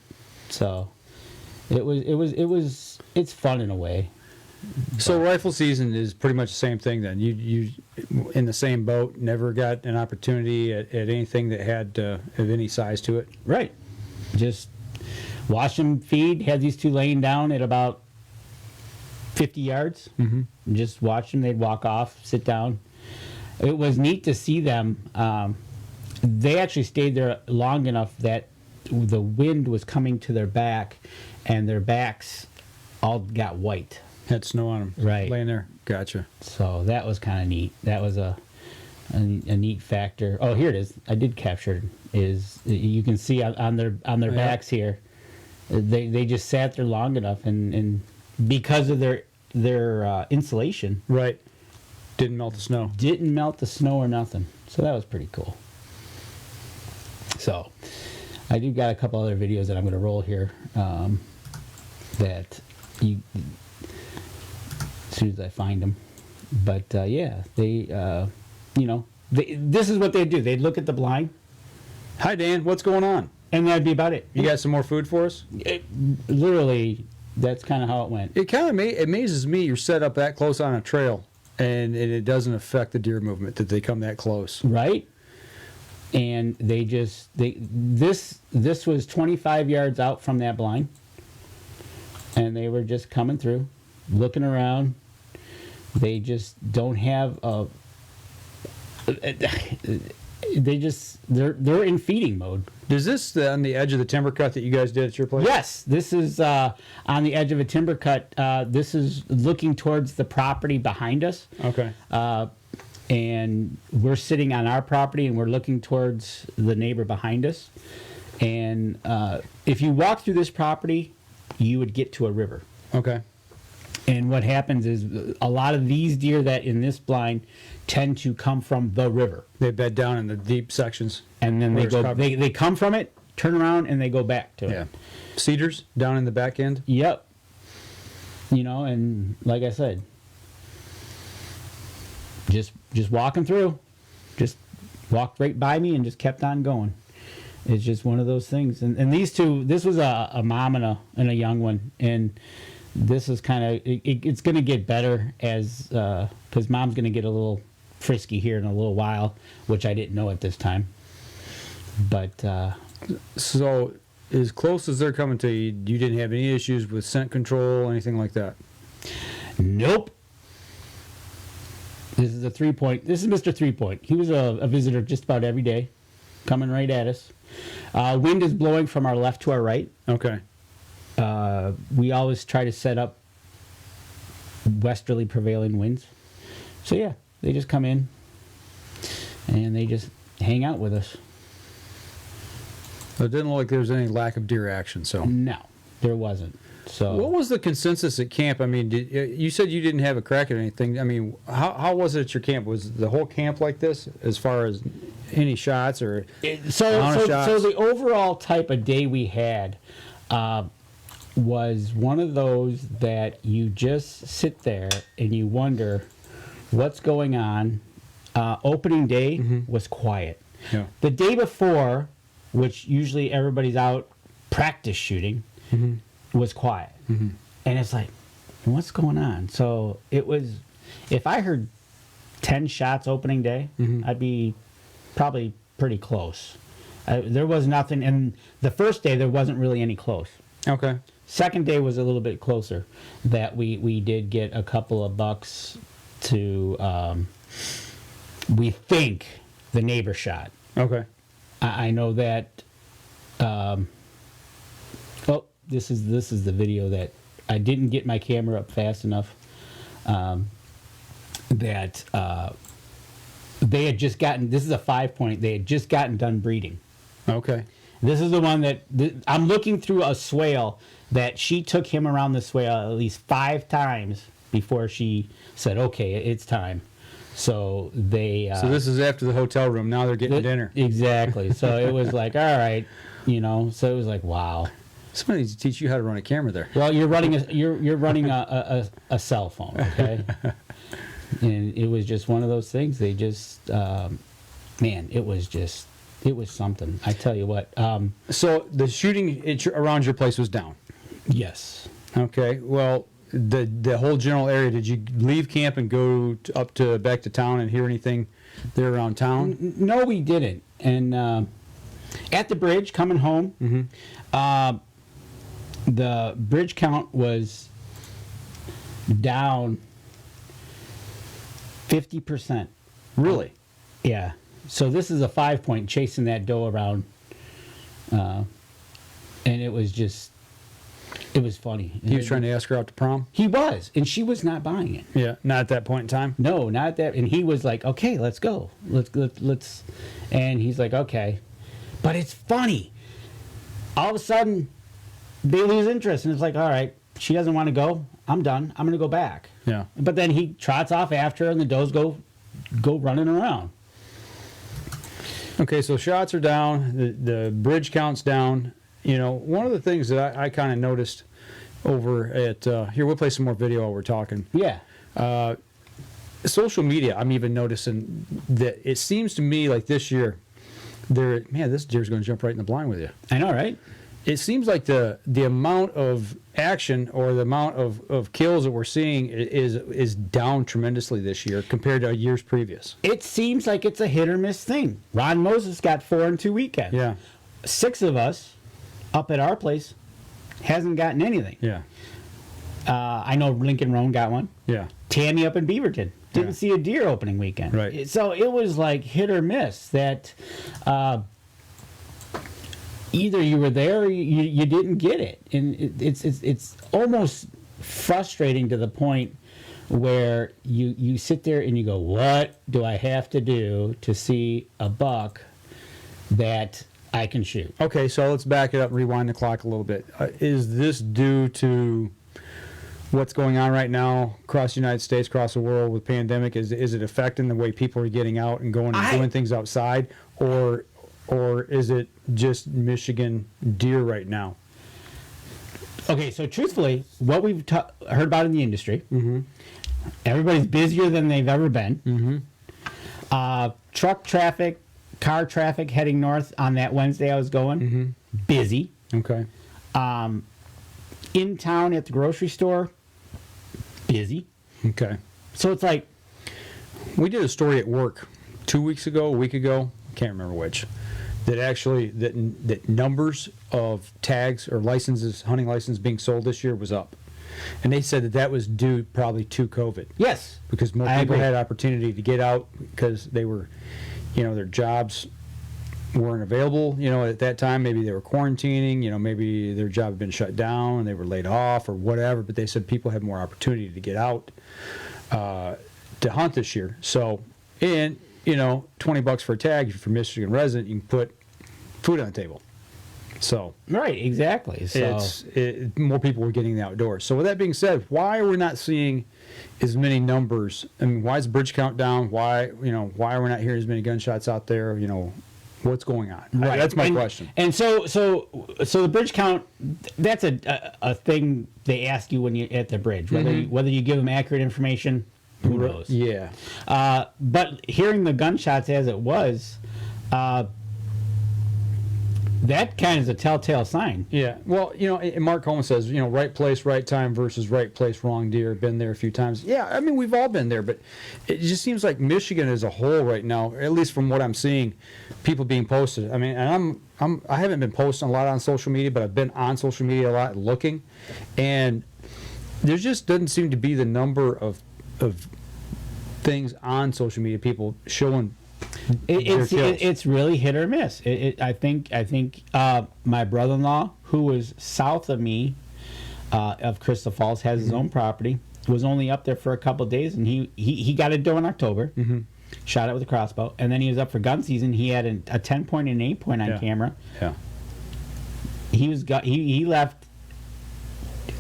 So it's fun in a way. So rifle season is pretty much the same thing then. You in the same boat, never got an opportunity at anything that had of any size to it. Right. Just watch them feed. Had these two laying down at about 50 yards. Mm-hmm. Just watch them. They'd walk off, sit down. It was neat to see them. They actually stayed there long enough that the wind was coming to their back, and their backs all got white. Had snow on them. Right. Laying there. Gotcha. So that was kind of neat. That was a neat factor. Oh, here it is. I did capture it. Is you can see on their backs here. They just sat there long enough, and because of their insulation, Right. Didn't melt the snow. didn't melt the snow or nothing. So that was pretty cool. So I do got a couple other videos that I'm going to roll here that you as soon as I find them. But yeah, they this is what they do. They'd look at the blind, Hi, Dan. What's going on? and that'd be about it. You got some more food for us? Literally, that's kind of how it went. It kind of amazes me you're set up that close on a trail, and it doesn't affect the deer movement that they come that close. Right? And this was 25 yards out from that blind, and they were just coming through, looking around. They just don't have a. They're in feeding mode. Is this on the edge of the timber cut that you guys did at your place? Yes, this is on the edge of a timber cut. This is looking towards the property behind us. Okay. And we're sitting on our property, and we're looking towards the neighbor behind us. And if you walk through this property, you would get to a river. Okay. And what happens is a lot of these deer that in this blind tend to come from the river. They bed down in the deep sections. And then Where it's covered. they come from it, turn around, and they go back to it. Yeah. Cedars down in the back end. Yep. And like I said, just walking through, just walked right by me and just kept on going. It's just one of those things. And these two, this was a mom and a young one, and this is kind of it's going to get better as because mom's going to get a little frisky here in a little while, which I didn't know at this time. But So, as close as they're coming to you, you didn't have any issues with scent control, anything like that? nope. This is a 3-point. This is Mr. 3-point. He was a visitor just about every day, coming right at us. Wind is blowing from our left to our right. Okay. We always try to set up westerly prevailing winds. So yeah, they just come in and they just hang out with us. It didn't look like there was any lack of deer action, so. No, there wasn't. So What was the consensus at camp? I mean, you said you didn't have a crack at anything. I mean, how was it at your camp? Was the whole camp like this as far as any shots or so shots? the overall type of day we had was one of those that you just sit there and you wonder what's going on. Opening day was quiet. Yeah. The day before, which usually everybody's out practice shooting, was quiet. And it's like, what's going on? So it was, if I heard 10 shots opening day, I'd be probably pretty close. There was nothing. And the first day, there wasn't really any close. Okay. Second day was a little bit closer. That we did get a couple of bucks to, we think, the neighbor shot. Okay. I know that. This is the video that I didn't get my camera up fast enough. That they had just gotten. This is a 5-point. They had just gotten done breeding. Okay. This is the one that I'm looking through a swale that she took him around the swale at least 5 times before she said, "Okay, it's time." So they. So this is after the hotel room. Now they're getting dinner. Exactly. So it was like, all right, So it was like, wow. Somebody needs to teach you how to run a camera there. Well, you're running a cell phone, okay? And it was just one of those things. They just, man, it was something. I tell you what. So the shooting around your place was down. Yes. Okay. Well, the whole general area. Did you leave camp and go back to town and hear anything there around town? No, we didn't. And at the bridge coming home, the bridge count was down 50%. Really? Yeah. So this is a 5-point chasing that doe around, and it was funny. He was trying to ask her out to prom? He was, and she was not buying it. Yeah, not at that point in time? No, not that. And he was like, okay, let's go. Let's. And he's like, okay. But it's funny. All of a sudden, they lose interest, and it's like, all right, she doesn't want to go. I'm done. I'm going to go back. Yeah. But then he trots off after her, and the does go running around. Okay, so shots are down. The bridge count's down. You know, one of the things that I kind of noticed over at here, we'll play some more video while we're talking. Yeah. Social media, I'm even noticing that it seems to me like this year, this deer's going to jump right in the blind with you. I know, right? It seems like the amount of action or the amount of kills that we're seeing is down tremendously this year compared to years previous. It seems like it's a hit or miss thing. Ron Moses got 4 in 2 weekends. Yeah. 6 of us up at our place hasn't gotten anything. Yeah. I know Lincoln Roan got one. Yeah. Tammy up in Beaverton didn't see a deer opening weekend. Right. So it was like hit or miss that either you were there or you didn't get it. And it's almost frustrating to the point where you sit there and you go, what do I have to do to see a buck that I can shoot? Okay, so let's back it up and rewind the clock a little bit. Is this due to what's going on right now across the United States, across the world with pandemic? Is it affecting the way people are getting out and going and doing things outside, or is it just Michigan deer right now? Okay, so truthfully, what we've heard about in the industry, everybody's busier than they've ever been. Truck traffic, car traffic heading north on that Wednesday I was going, busy. Okay. In town at the grocery store, busy. Okay. So it's like, we did a story at work 2 weeks ago, a week ago, can't remember which, that actually that numbers of tags or licenses, hunting licenses being sold this year was up, and they said that was due probably to COVID. yes, Because more I people agree. had opportunity to get out because they were, their jobs weren't available, at that time. Maybe they were quarantining, maybe their job had been shut down and they were laid off or whatever, but they said people had more opportunity to get out to hunt this year. So, and, $20 for a tag, if you're a Michigan resident, you can put food on the table. So, right, exactly. So more people were getting the outdoors. So with that being said, why are we not seeing as many numbers? I mean, why is the bridge count down? Why are we not hearing as many gunshots out there? What's going on? right. That's my question. And so the bridge count, that's a thing they ask you when you're at the bridge, whether you give them accurate information. Who knows? Yeah. But hearing the gunshots as it was, that kind of is a telltale sign. Yeah. Well, and Mark Coleman says, right place, right time versus right place, wrong deer. Been there a few times. Yeah, I mean, we've all been there, but it just seems like Michigan as a whole right now, at least from what I'm seeing, people being posted. I mean, and I haven't been posting a lot on social media, but I've been on social media a lot looking, and there just doesn't seem to be the number of things on social media, people showing. It's really hit or miss. I think my brother-in-law, who was south of me, of Crystal Falls, has his own property. Was only up there for a couple of days, and he got a doe in October. Shot it with a crossbow, and then he was up for gun season. He had a 10-point and an 8-point on camera. Yeah. He left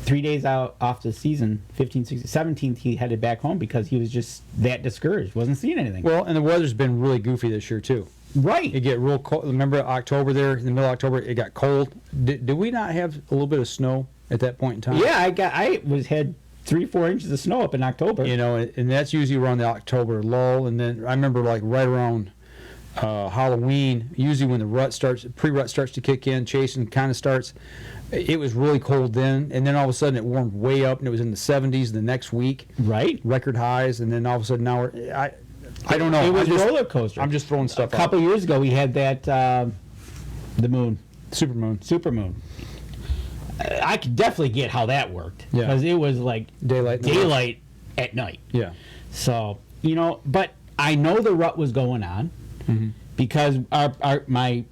3 days out off the season, 15th, 16th, 17th, he headed back home because he was just that discouraged. Wasn't seeing anything. Well, and the weather's been really goofy this year, too. Right. It get real cold. Remember October there, in the middle of October, it got cold. Did we not have a little bit of snow at that point in time? Yeah, I had 3-4 inches of snow up in October. And that's usually around the October lull. And then I remember like right around Halloween, usually when the pre-rut starts to kick in, chasing kind of starts. it was really cold then, and then all of a sudden it warmed way up, and it was in the 70s the next week, Right? record highs, and then all of a sudden now I don't know. It was I'm just, roller coaster. I'm just throwing stuff A couple years ago, we had that the moon, supermoon. I could definitely get how that worked Yeah. because it was like Daylight at night. Yeah. So but I know the rut was going on because my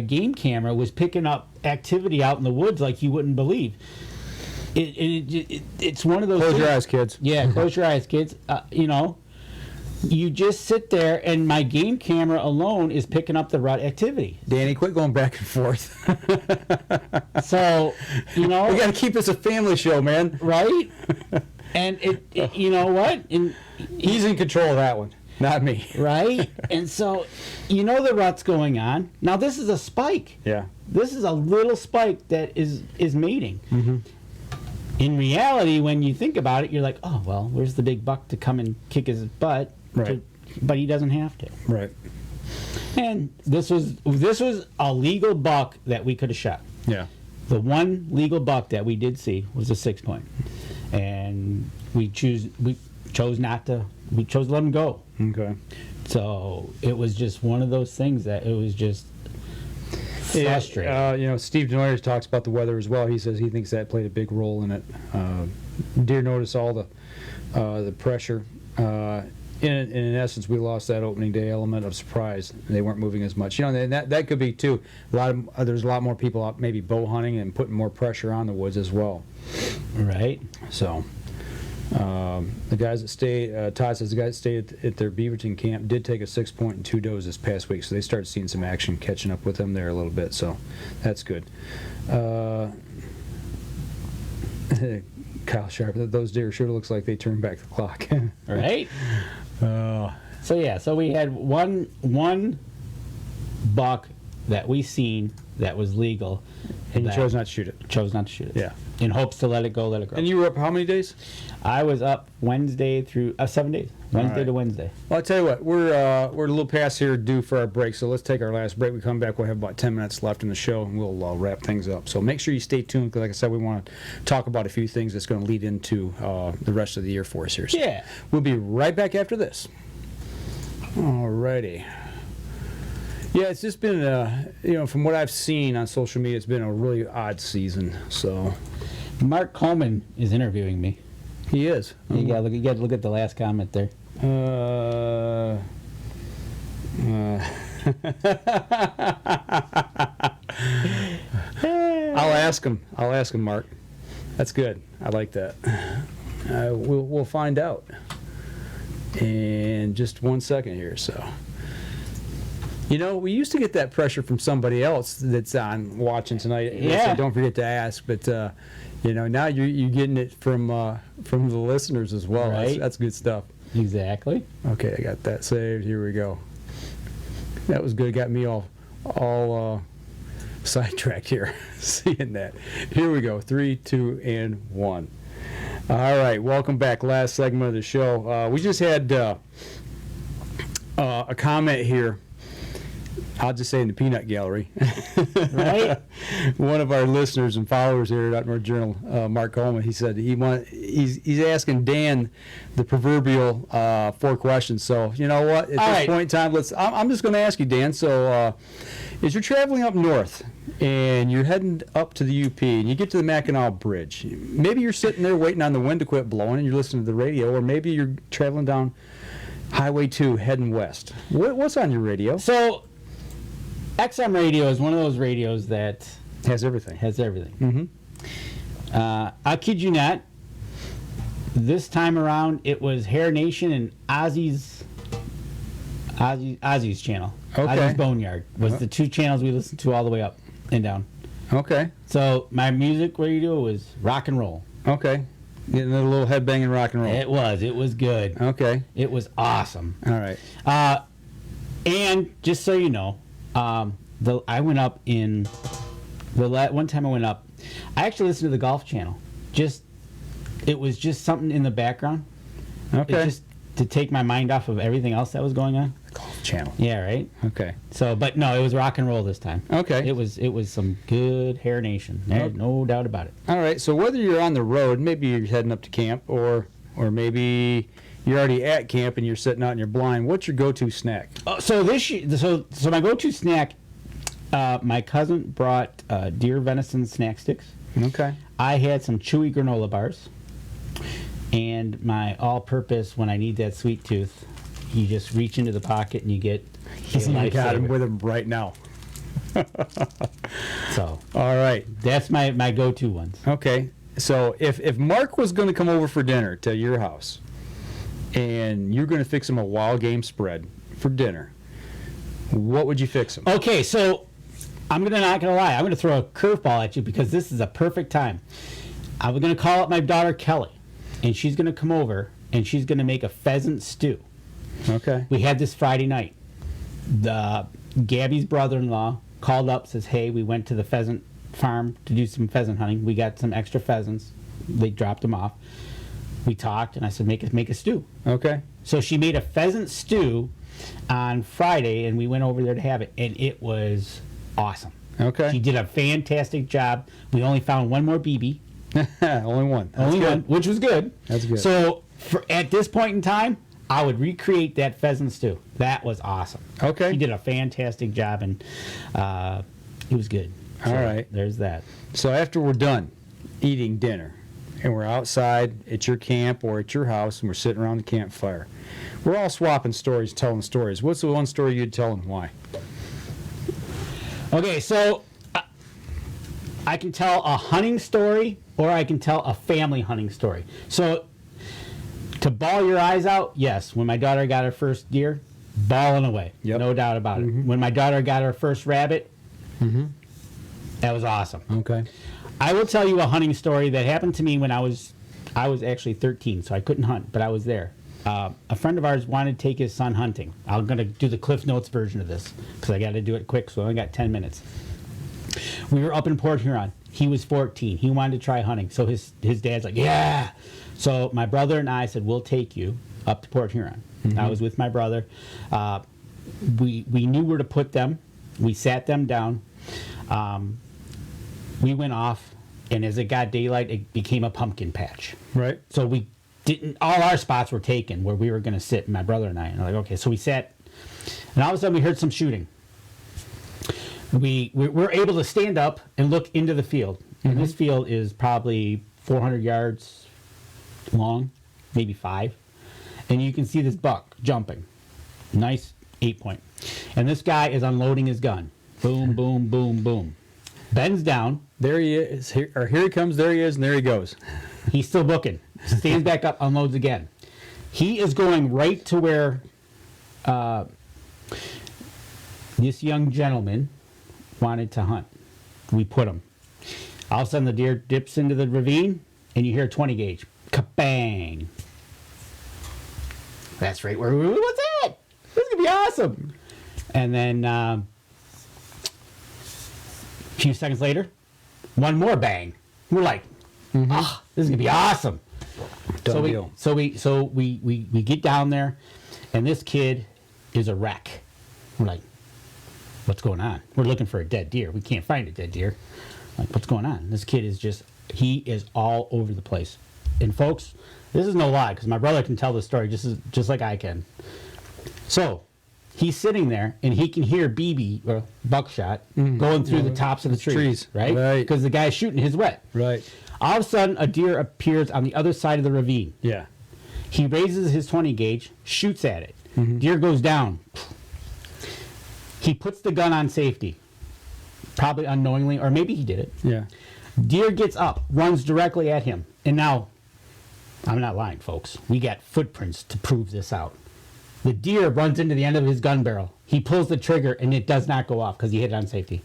game camera was picking up activity out in the woods like you wouldn't believe. It's one of those. Close your things- eyes, kids. Yeah, close your eyes, kids. You just sit there, and my game camera alone is picking up the rut activity. Danny, quit going back and forth. So, We got to keep this a family show, man. right? And you know what? And He's in control of that one, not me. right? And so, the rut's going on. Now, this is a spike. Yeah. This is a little spike that is mating. In reality, when you think about it, you're like, oh, well, where's the big buck to come and kick his butt? Right. But he doesn't have to. Right. And this was a legal buck that we could have shot. Yeah. The one legal buck that we did see was a 6-point, and we chose not to. We chose to let him go. Okay. So it was just one of those things that it was just frustrating. Steve Denoyer talks about the weather as well. He says he thinks that played a big role in it. Deer notice all the pressure. In essence, we lost that opening day element of surprise. They weren't moving as much. And that could be too. There's a lot more people out maybe bow hunting and putting more pressure on the woods as well. Right. So the guys that stayed, Todd says the guys that stayed at their Beaverton camp did take a 6-point and 2 does this past week. So they started seeing some action, catching up with them there a little bit. So that's good. Kyle Sharp, those deer sure looks like they turned back the clock. Right. So we had one buck that we seen that was legal, And you that chose not to shoot it. chose not to shoot it. Yeah. In hopes to let it go, let it grow. And you were up how many days? I was up Wednesday through 7 days, Wednesday right. to Wednesday. Well, I'll tell you what, we're a little past here due for our break, so let's take our last break. We come back, we'll have about 10 minutes left in the show, and we'll wrap things up. So make sure you stay tuned, because like I said, we want to talk about a few things that's going to lead into the rest of the year for us here. So Yeah. we'll be right back after this. Alrighty. Yeah, it's just been, from what I've seen on social media, it's been a really odd season. So Mark Coleman is interviewing me. he is. You gotta look at the last comment there. I'll ask him, Mark. That's good. I like that. We'll find out in just 1 second here. So, we used to get that pressure from somebody else that's on watching tonight. Yeah. So don't forget to ask. But now you're getting it from the listeners as well. Right. That's good stuff. Exactly. Okay, I got that saved. Here we go. That was good. Got me all sidetracked here, seeing that. Here we go. 3, 2, and 1. All right, welcome back. Last segment of the show. We just had a comment here. I'll just say in the peanut gallery. Right. One of our listeners and followers here at Up North Journal, Mark Coleman, he said he's asking Dan the proverbial 4 questions. So you know what? At this point in time, I'm just going to ask you, Dan. So as you're traveling up north and you're heading up to the UP and you get to the Mackinac Bridge, maybe you're sitting there waiting on the wind to quit blowing and you're listening to the radio, or maybe you're traveling down Highway 2 heading west. What's on your radio? So XM radio is one of those radios that Has everything. has everything. I kid you not. This time around, it was Hair Nation and Ozzy's channel. Okay. Ozzy's Boneyard was the 2 channels we listened to all the way up and down. Okay. So my music radio was rock and roll. Okay. Getting a little headbanging rock and roll. It was good. Okay. It was awesome. All right. And just so you know, I went up in one time I went up. I actually listened to the Golf Channel. It was just something in the background. Okay. Just to take my mind off of everything else that was going on. Golf channel. Yeah, right. Okay. So, but no, it was rock and roll this time. Okay. It was some good Hair Nation. There's no doubt about it. All right. So whether you're on the road, maybe you're heading up to camp, or maybe you're already at camp and you're sitting out in your blind, what's your go-to snack? So my go-to snack, my cousin brought deer venison snack sticks. Okay. I had some chewy granola bars, and my all-purpose when I need that sweet tooth, you just reach into the pocket and you get. He's even got him with him right now. So. All right. That's my go-to ones. Okay. So if Mark was going to come over for dinner to your house, and you're going to fix him a wild game spread for dinner, what would you fix him? Okay, so I'm not gonna lie. I'm gonna throw a curveball at you because this is a perfect time. I'm gonna call up my daughter Kelly, and she's gonna come over and she's gonna make a pheasant stew. Okay. We had this Friday night. Gabby's brother-in-law called up, says, "Hey, we went to the pheasant farm to do some pheasant hunting. We got some extra pheasants. They dropped them off. We talked, and I said, make a stew." Okay. So she made a pheasant stew on Friday, and we went over there to have it, and it was awesome. Okay. She did a fantastic job. We only found one more BB. Only one. That's Only good. one, which was good. That's good. So at this point in time, I would recreate that pheasant stew. That was awesome. Okay. She did a fantastic job, and it was good. All right. There's that. So after we're done eating dinner, and we're outside at your camp or at your house, and we're sitting around the campfire, we're all swapping stories, telling stories. What's the one story you'd tell and why? Okay, so I can tell a hunting story, or I can tell a family hunting story. So to bawl your eyes out, yes. When my daughter got her first deer, bawling away. Yep. No doubt about it. Mm-hmm. When my daughter got her first rabbit, that was awesome. Okay. I will tell you a hunting story that happened to me when I was actually 13, so I couldn't hunt, but I was there. A friend of ours wanted to take his son hunting. I'm going to do the Cliff Notes version of this because I got to do it quick, so I only got 10 minutes. We were up in Port Huron. He was 14. He wanted to try hunting, so his dad's like, yeah. So my brother and I said, we'll take you up to Port Huron. I was with my brother. We knew where to put them. We sat them down. We went off, and as it got daylight, it became a pumpkin patch. Right. So we didn't. All our spots were taken where we were going to sit, my brother and I. And I'm like, okay. So we sat, and all of a sudden we heard some shooting. We were able to stand up and look into the field, and this field is probably 400 yards long, maybe 5, and you can see this buck jumping, nice 8-point, and this guy is unloading his gun. Boom, boom, boom, boom. Bends down. There he is. Here he comes. There he is, and there he goes. He's still booking. Stands back up, unloads again. He is going right to where this young gentleman wanted to hunt. We put him. All of a sudden, the deer dips into the ravine, and you hear a 20 gauge. Kabang! That's right where we were. What's that? This is going to be awesome. And then a few seconds later, one more bang. We're like, this is going to be awesome. Done So deal. we get down there, and this kid is a wreck. We're like, what's going on? We're looking for a dead deer. We can't find a dead deer. Like, what's going on? This kid is he is all over the place. And folks, this is no lie, because my brother can tell the story just like I can. So he's sitting there, and he can hear BB, or buckshot, going through the tops of the trees. Right? Because the guy's shooting his wet. Right. All of a sudden, a deer appears on the other side of the ravine. Yeah. He raises his 20 gauge, shoots at it. Deer goes down. He puts the gun on safety, probably unknowingly, or maybe he did it. Yeah. Deer gets up, runs directly at him. And now, I'm not lying, folks. We got footprints to prove this out. The deer runs into the end of his gun barrel. He pulls the trigger, and it does not go off because he hit it on safety.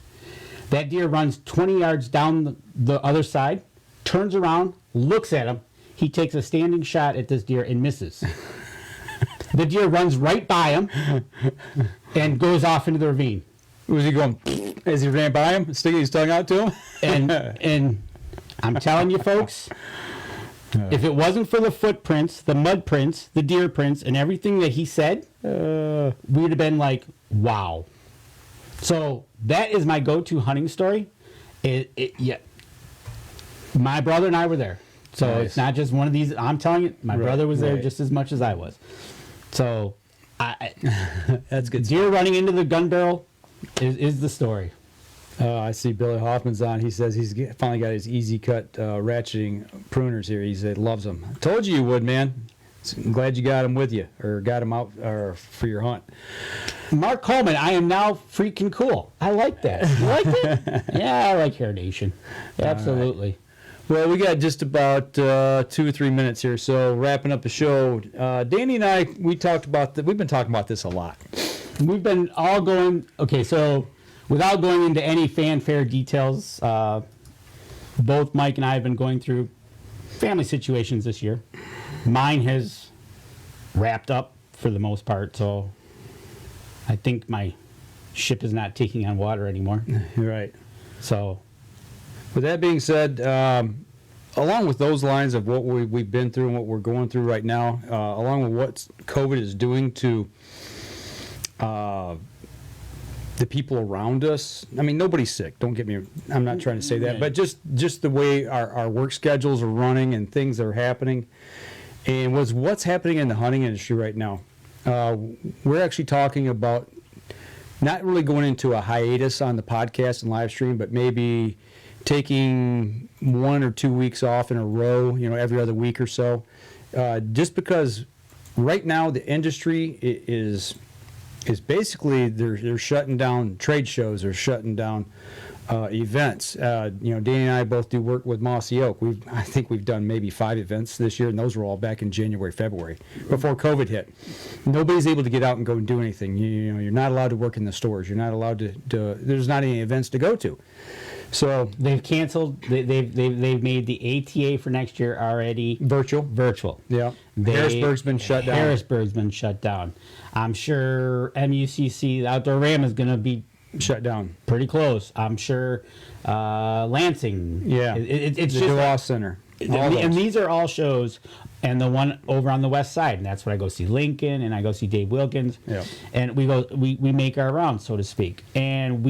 That deer runs 20 yards down the other side, turns around, looks at him. He takes a standing shot at this deer and misses. The deer runs right by him and goes off into the ravine. Was he going as he ran by him, sticking his tongue out to him? And I'm telling you, folks, If it wasn't for the footprints, the mud prints, the deer prints, and everything that he said, we would have been like, wow. So that is my go-to hunting story. Yeah. My brother and I were there. So Nice. It's not just one of these. I'm telling you, my brother was there just as much as I was. So That's good. deer running into the gun barrel is the story. I see Billy Hoffman's on. He says he's finally got his easy cut ratcheting pruners here. He said loves them. I told you would, man. I'm glad you got them with you or got them out for your hunt. Mark Coleman, I am now freaking cool. I like that. You like that? Yeah, I like Hair Nation. Absolutely. Well, we got just about 2 or 3 minutes here, so wrapping up the show. Danny and I, we've been talking about this a lot. We've been all going. Okay, so without going into any fanfare details, both Mike and I have been going through family situations this year. Mine has wrapped up for the most part, so I think my ship is not taking on water anymore. Right. So, With that being said, along with those lines of what we've been through and what we're going through right now, along with what COVID is doing to the people around us. I mean, nobody's sick. Don't get me. I'm not trying to say that, but just the way our work schedules are running and things that are happening, and what's happening in the hunting industry right now. We're actually talking about not really going into a hiatus on the podcast and live stream, but maybe taking 1 or 2 weeks off in a row, every other week or so, just because right now the industry is basically they're shutting down trade shows, they're shutting down events. Danny and I both do work with Mossy Oak. I think we've done maybe 5 events this year, and those were all back in January, February, before COVID hit. Nobody's able to get out and go and do anything. You're not allowed to work in the stores. You're not allowed to there's not any events to go to. So they've canceled. They've made the ATA for next year already virtual. Yeah. Harrisburg's been shut down. Harrisburg's been shut down. I'm sure MUCC, the Outdoor Ram, is going to be shut down. Pretty close. I'm sure Lansing. Yeah. It's the just DeFauw Center. And these are all shows, and the one over on the west side, and that's where I go see Lincoln, and I go see Dave Wilkins, and we make our rounds, so to speak, and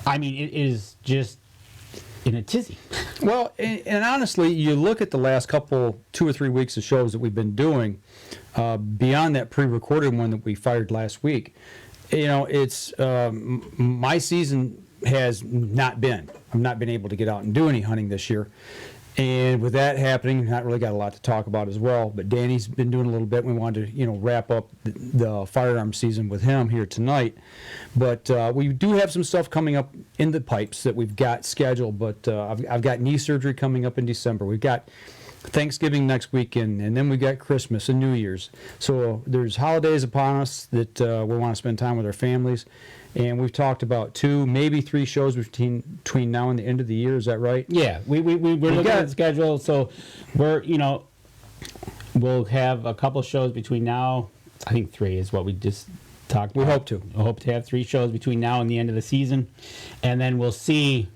it is just in a tizzy. Well, and honestly, you look at the last 2 or 3 weeks of shows that we've been doing, beyond that pre-recorded one that we fired last week, it's my season has not been. I've not been able to get out and do any hunting this year. And with that happening, not really got a lot to talk about as well. But Danny's been doing a little bit. We wanted to, wrap up the firearm season with him here tonight. But we do have some stuff coming up in the pipes that we've got scheduled. But I've got knee surgery coming up in December. We've got Thanksgiving next weekend, and then we got Christmas and New Year's. So there's holidays upon us that we want to spend time with our families. And we've talked about 2, maybe 3 shows between now and the end of the year. Is that right? Yeah, we're looking at the schedule. So we'll have a couple shows between now. I think 3 is what we just talked about. We hope to. We hope to have 3 shows between now and the end of the season, and then we'll see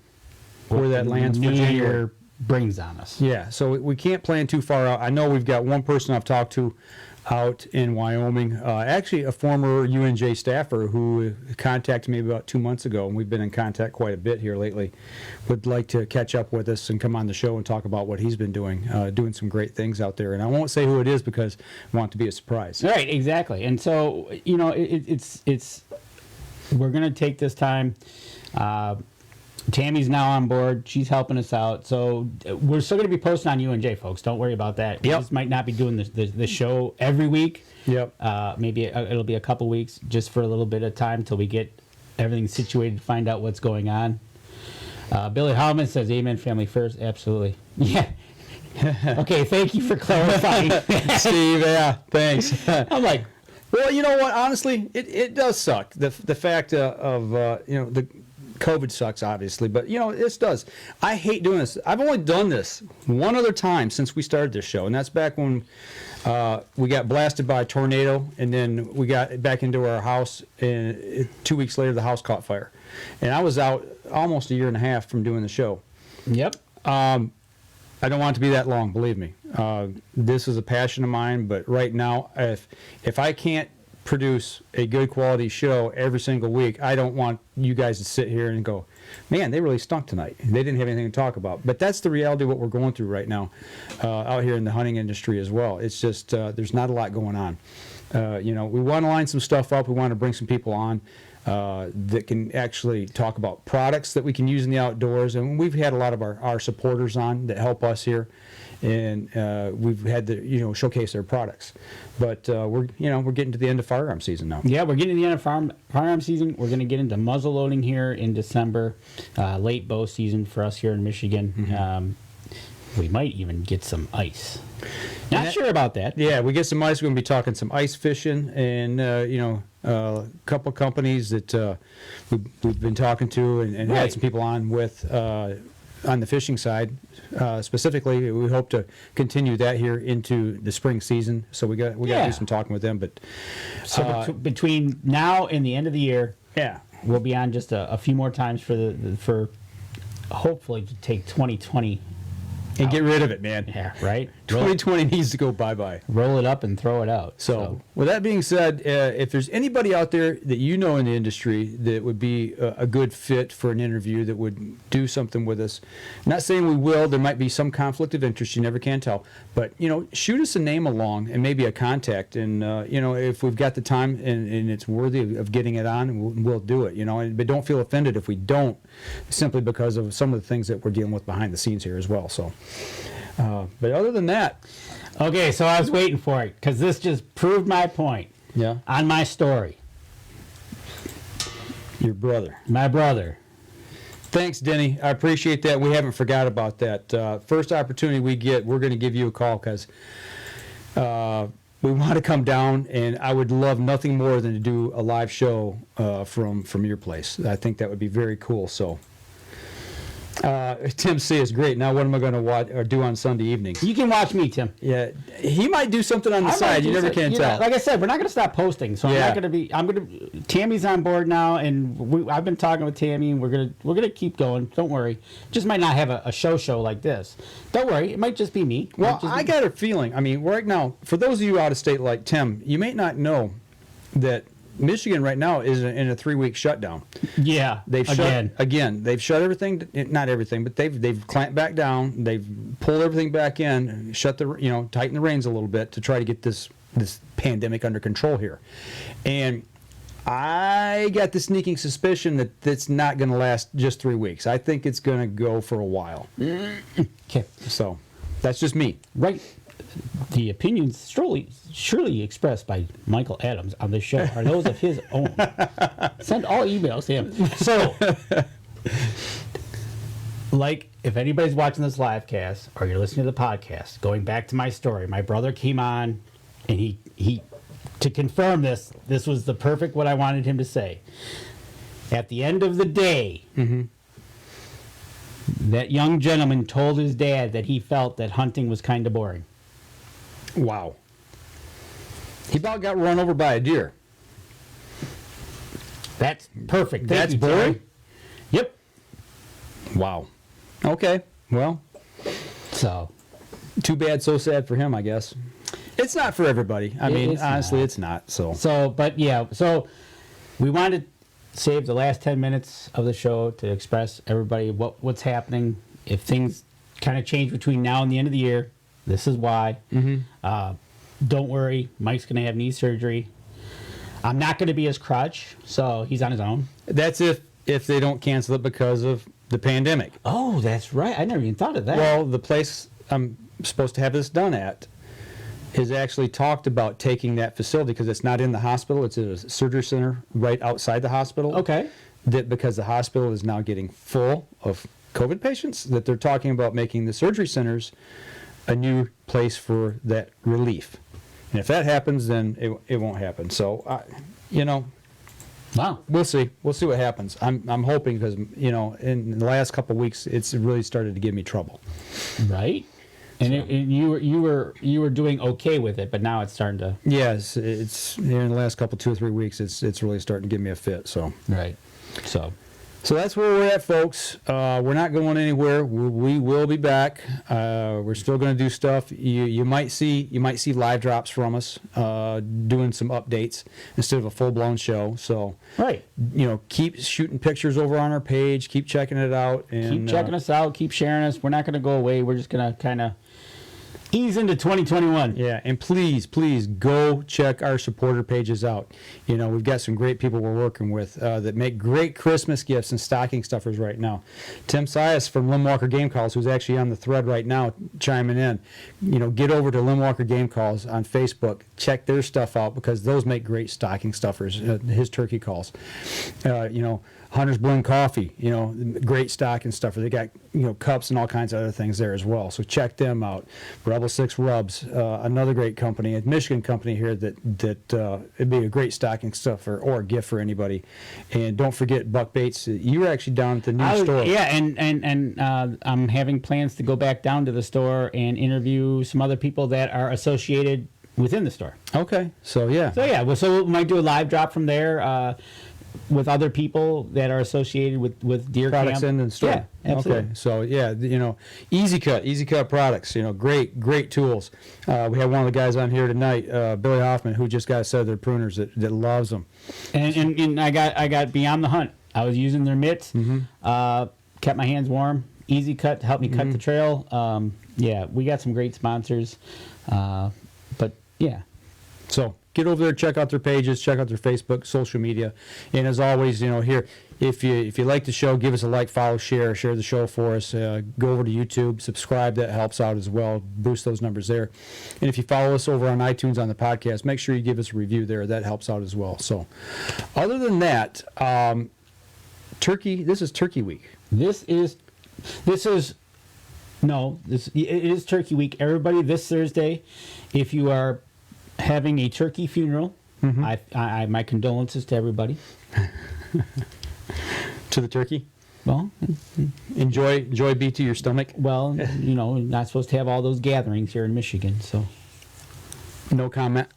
where that lands for New January. Year brings on us. Yeah, so we can't plan too far out. I know we've got one person I've talked to out in Wyoming, actually a former UNJ staffer who contacted me about 2 months ago, and we've been in contact quite a bit here lately. Would like to catch up with us and come on the show and talk about what he's been doing some great things out there. And I won't say who it is because I want it to be a surprise. Right, exactly. And so, it's we're going to take this time. Tammy's now on board. She's helping us out. So we're still going to be posting on UNJ, folks. Don't worry about that. We just might not be doing the show every week. Yep. Maybe it'll be a couple weeks just for a little bit of time till we get everything situated to find out what's going on. Billy Howman says, amen, family first. Absolutely. Yeah. Okay, thank you for clarifying. Steve, yeah, thanks. I'm like, well, you know what? Honestly, it does suck. The fact of the COVID sucks, obviously, but this does. I hate doing this. I've only done this one other time since we started this show, and that's back when we got blasted by a tornado, and then we got back into our house, and 2 weeks later the house caught fire, and I was out almost a year and a half from doing the show. Yep. I don't want it to be that long, believe me. This is a passion of mine, but right now, if I can't produce a good quality show every single week, I don't want you guys to sit here and go, man, they really stunk tonight. They didn't have anything to talk about. But that's the reality of what we're going through right now out here in the hunting industry as well. It's just there's not a lot going on. We want to line some stuff up. We want to bring some people on that can actually talk about products that we can use in the outdoors. And we've had a lot of our supporters on that help us here. And we've had to showcase their products. But we're getting to the end of firearm season now. Yeah, we're getting to the end of firearm season. We're going to get into muzzle loading here in December, late bow season for us here in Michigan. Mm-hmm. We might even get some ice. Not sure about that. Yeah, we get some ice. We're going to be talking some ice fishing, and a couple companies that we've been talking to and Right. had some people on with on the fishing side. Specifically, we hope to continue that here into the spring season. So we got to do some talking with them. But So between now and the end of the year, yeah, we'll be on just a few more times for hopefully to take 2020 and get rid of it, man. Yeah, right. 2020 needs to go bye-bye. Roll it up and throw it out. So, with that being said, if there's anybody out there that you know in the industry that would be a good fit for an interview, that would do something with us, not saying we will, there might be some conflict of interest, you never can tell, but, shoot us a name along and maybe a contact, and, if we've got the time and it's worthy of getting it on, we'll do it, but don't feel offended if we don't, simply because of some of the things that we're dealing with behind the scenes here as well, so. But other than that, okay, so I was waiting for it because this just proved my point. Yeah. On my story, your brother. my brother. Thanks, Denny. I appreciate that. We haven't forgot about that. First opportunity we get, we're going to give you a call because we want to come down, and I would love nothing more than to do a live show from your place. I think that would be very cool. So. Tim C is great. Now, what am I going to watch or do on Sunday evenings? You can watch me, Tim. Yeah, he might do something on the I might side. do You never something. can Yeah, tell. Like I said, we're not going to stop posting, so Yeah. I'm going to. Tammy's on board now, and I've been talking with Tammy, and we're gonna keep going. Don't worry. Just might not have a show like this. Don't worry. It might just be me. Well, I got a feeling. I mean, right now, for those of you out of state like Tim, you may not know that Michigan right now is in a 3-week shutdown. Yeah. They've shut everything, not everything, but they've clamped back down. They've pulled everything back in, tighten the reins a little bit to try to get this pandemic under control here. And I got the sneaking suspicion that it's not going to last just 3 weeks. I think it's going to go for a while. Okay. So that's just me. Right. The opinions surely expressed by Michael Adams on this show are those of his own. Send all emails to him. So, if anybody's watching this live cast or you're listening to the podcast, going back to my story, my brother came on and he to confirm this was the perfect what I wanted him to say. At the end of the day, that young gentleman told his dad that he felt that hunting was kind of boring. Wow. He about got run over by a deer. That's perfect. That's Thank you, Terry. boring? Yep. Wow. Okay. Well, So, too bad, so sad for him, I guess. It's not for everybody. I mean, It's honestly, not. it's not. So so we wanted to save the last 10 minutes of the show to express everybody what's happening. If things kind of change between now and the end of the year, this is why. Don't worry, Mike's going to have knee surgery. I'm not going to be his crutch, so he's on his own. that's if they don't cancel it because of the pandemic. Oh, that's right. I never even thought of that. Well, the place I'm supposed to have this done at has actually talked about taking that facility because it's not in the hospital. It's a surgery center right outside the hospital. Okay. That because the hospital is now getting full of COVID patients, that they're talking about making the surgery centers a new place for that relief. And if that happens, then it won't happen. So, Wow. we'll see. We'll see what happens. I'm hoping because, in the last couple of weeks, it's really started to give me trouble. Right? And you were doing okay with it, but now it's starting to. Yes, it's here in the last couple 2 or 3 weeks. It's really starting to give me a fit. So Right. So So that's where we're at, folks. We're not going anywhere. We will be back. We're still going to do stuff. You might see live drops from us, doing some updates instead of a full blown show. So Right. Keep shooting pictures over on our page. Keep checking it out. And Keep checking us out. Keep sharing us. We're not going to go away. We're just going to kind of ease into 2021. Yeah, and please go check our supporter pages out. We've got some great people we're working with that make great Christmas gifts and stocking stuffers right now. Tim Sias from Lim Walker Game Calls, who's actually on the thread right now chiming in. Get over to Lim Walker Game Calls on Facebook. Check their stuff out because those make great stocking stuffers, his turkey calls. Hunter's Blend Coffee, great stocking stuffer. They got, cups and all kinds of other things there as well. So check them out. Rebel 6 Rubs, another great company, a Michigan company here that it'd be a great stocking stuffer or a gift for anybody. And don't forget Buck Baits. You were actually down at the new store. Yeah, and I'm having plans to go back down to the store and interview some other people that are associated within the store. Okay, so yeah. So we might do a live drop from there. With other people that are associated with deer products camp. in the store. Yeah, absolutely. Okay, so yeah, easy cut products. Great tools. We have one of the guys on here tonight, Billy Hoffman, who just got a set of their pruners that loves them. And I got Beyond the Hunt. I was using their mitts. Kept my hands warm. Easy cut to help me cut the trail. We got some great sponsors. But yeah. So get over there, check out their pages, check out their Facebook, social media, and as always, here, if you like the show, give us a like, follow, share the show for us. Go over to YouTube, subscribe. That helps out as well. Boost those numbers there. And if you follow us over on iTunes on the podcast, make sure you give us a review there. That helps out as well. So, other than that, turkey. This is Turkey Week. It is Turkey Week. Everybody, this Thursday, if you are having a turkey funeral, I my condolences to everybody. To the turkey. Well, enjoy be to your stomach. Well, not supposed to have all those gatherings here in Michigan, so no comment.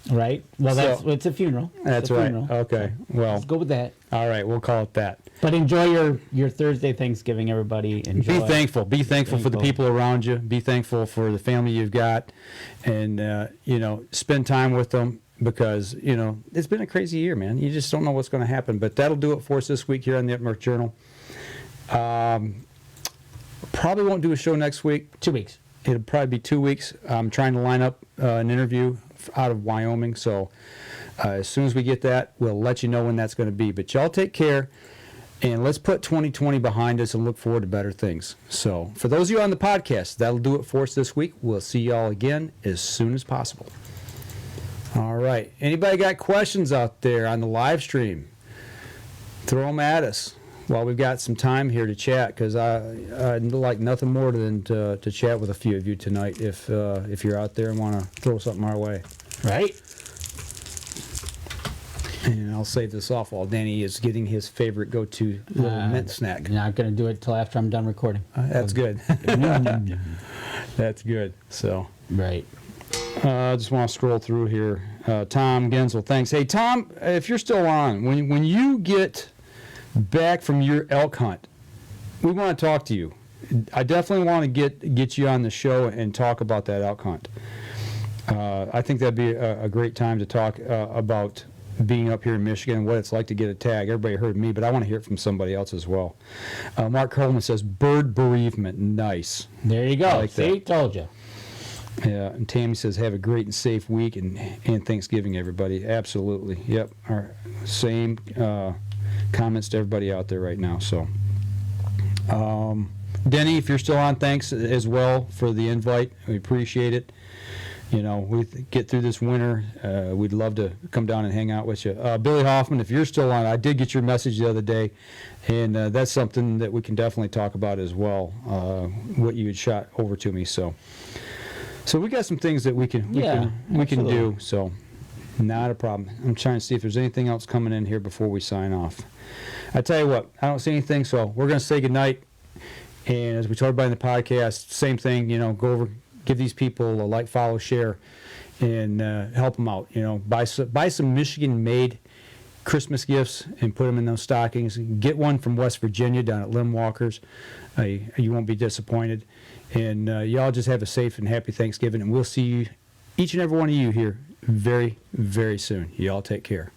Right. Well, it's a funeral. That's right. Okay. Well, let's go with that. All right, we'll call it that. But enjoy your Thursday Thanksgiving, everybody. Enjoy. Be thankful. Be thankful for the people around you. Be thankful for the family you've got, and spend time with them because it's been a crazy year, man. You just don't know what's going to happen. But that'll do it for us this week here on the Upmark Journal. Probably won't do a show next week. 2 weeks. It'll probably be 2 weeks. I'm trying to line up an interview out of Wyoming, so as soon as we get that, we'll let you know when that's going to be. But y'all take care, and let's put 2020 behind us and look forward to better things. So for those of you on the podcast, that'll do it for us this week. We'll see y'all again as soon as possible. All right. Anybody got questions out there on the live stream? Throw them at us while we've got some time here to chat, because I'd like nothing more than to chat with a few of you tonight if you're out there and want to throw something our way. Right. And I'll save this off while Danny is getting his favorite go-to little mint snack. Not going to do it till after I'm done recording. That's good. That's good. So. Right. I just want to scroll through here. Tom Gensel, thanks. Hey, Tom, if you're still on, when you get back from your elk hunt, we want to talk to you. I definitely want to get you on the show and talk about that elk hunt. I think that'd be a great time to talk about being up here in Michigan and what it's like to get a tag. Everybody heard me, but I want to hear it from somebody else as well. Mark Coleman says, bird bereavement. Nice. There you go. I like See, that. told you. Yeah, and Tammy says, have a great and safe week and Thanksgiving, everybody. Absolutely. Yep. Our same comments to everybody out there right now. So, Denny, if you're still on, thanks as well for the invite. We appreciate it. We get through this winter. We'd love to come down and hang out with you. Billy Hoffman, if you're still on, I did get your message the other day, and that's something that we can definitely talk about as well, what you had shot over to me. So we got some things that we can do. So not a problem. I'm trying to see if there's anything else coming in here before we sign off. I tell you what, I don't see anything, so we're going to say goodnight. And as we talked about in the podcast, same thing, go over, give these people a like, follow, share, and help them out. Buy some Michigan-made Christmas gifts and put them in those stockings. Get one from West Virginia down at Lim Walker's. You won't be disappointed. And y'all just have a safe and happy Thanksgiving, and we'll see you, each and every one of you here very, very soon. Y'all take care.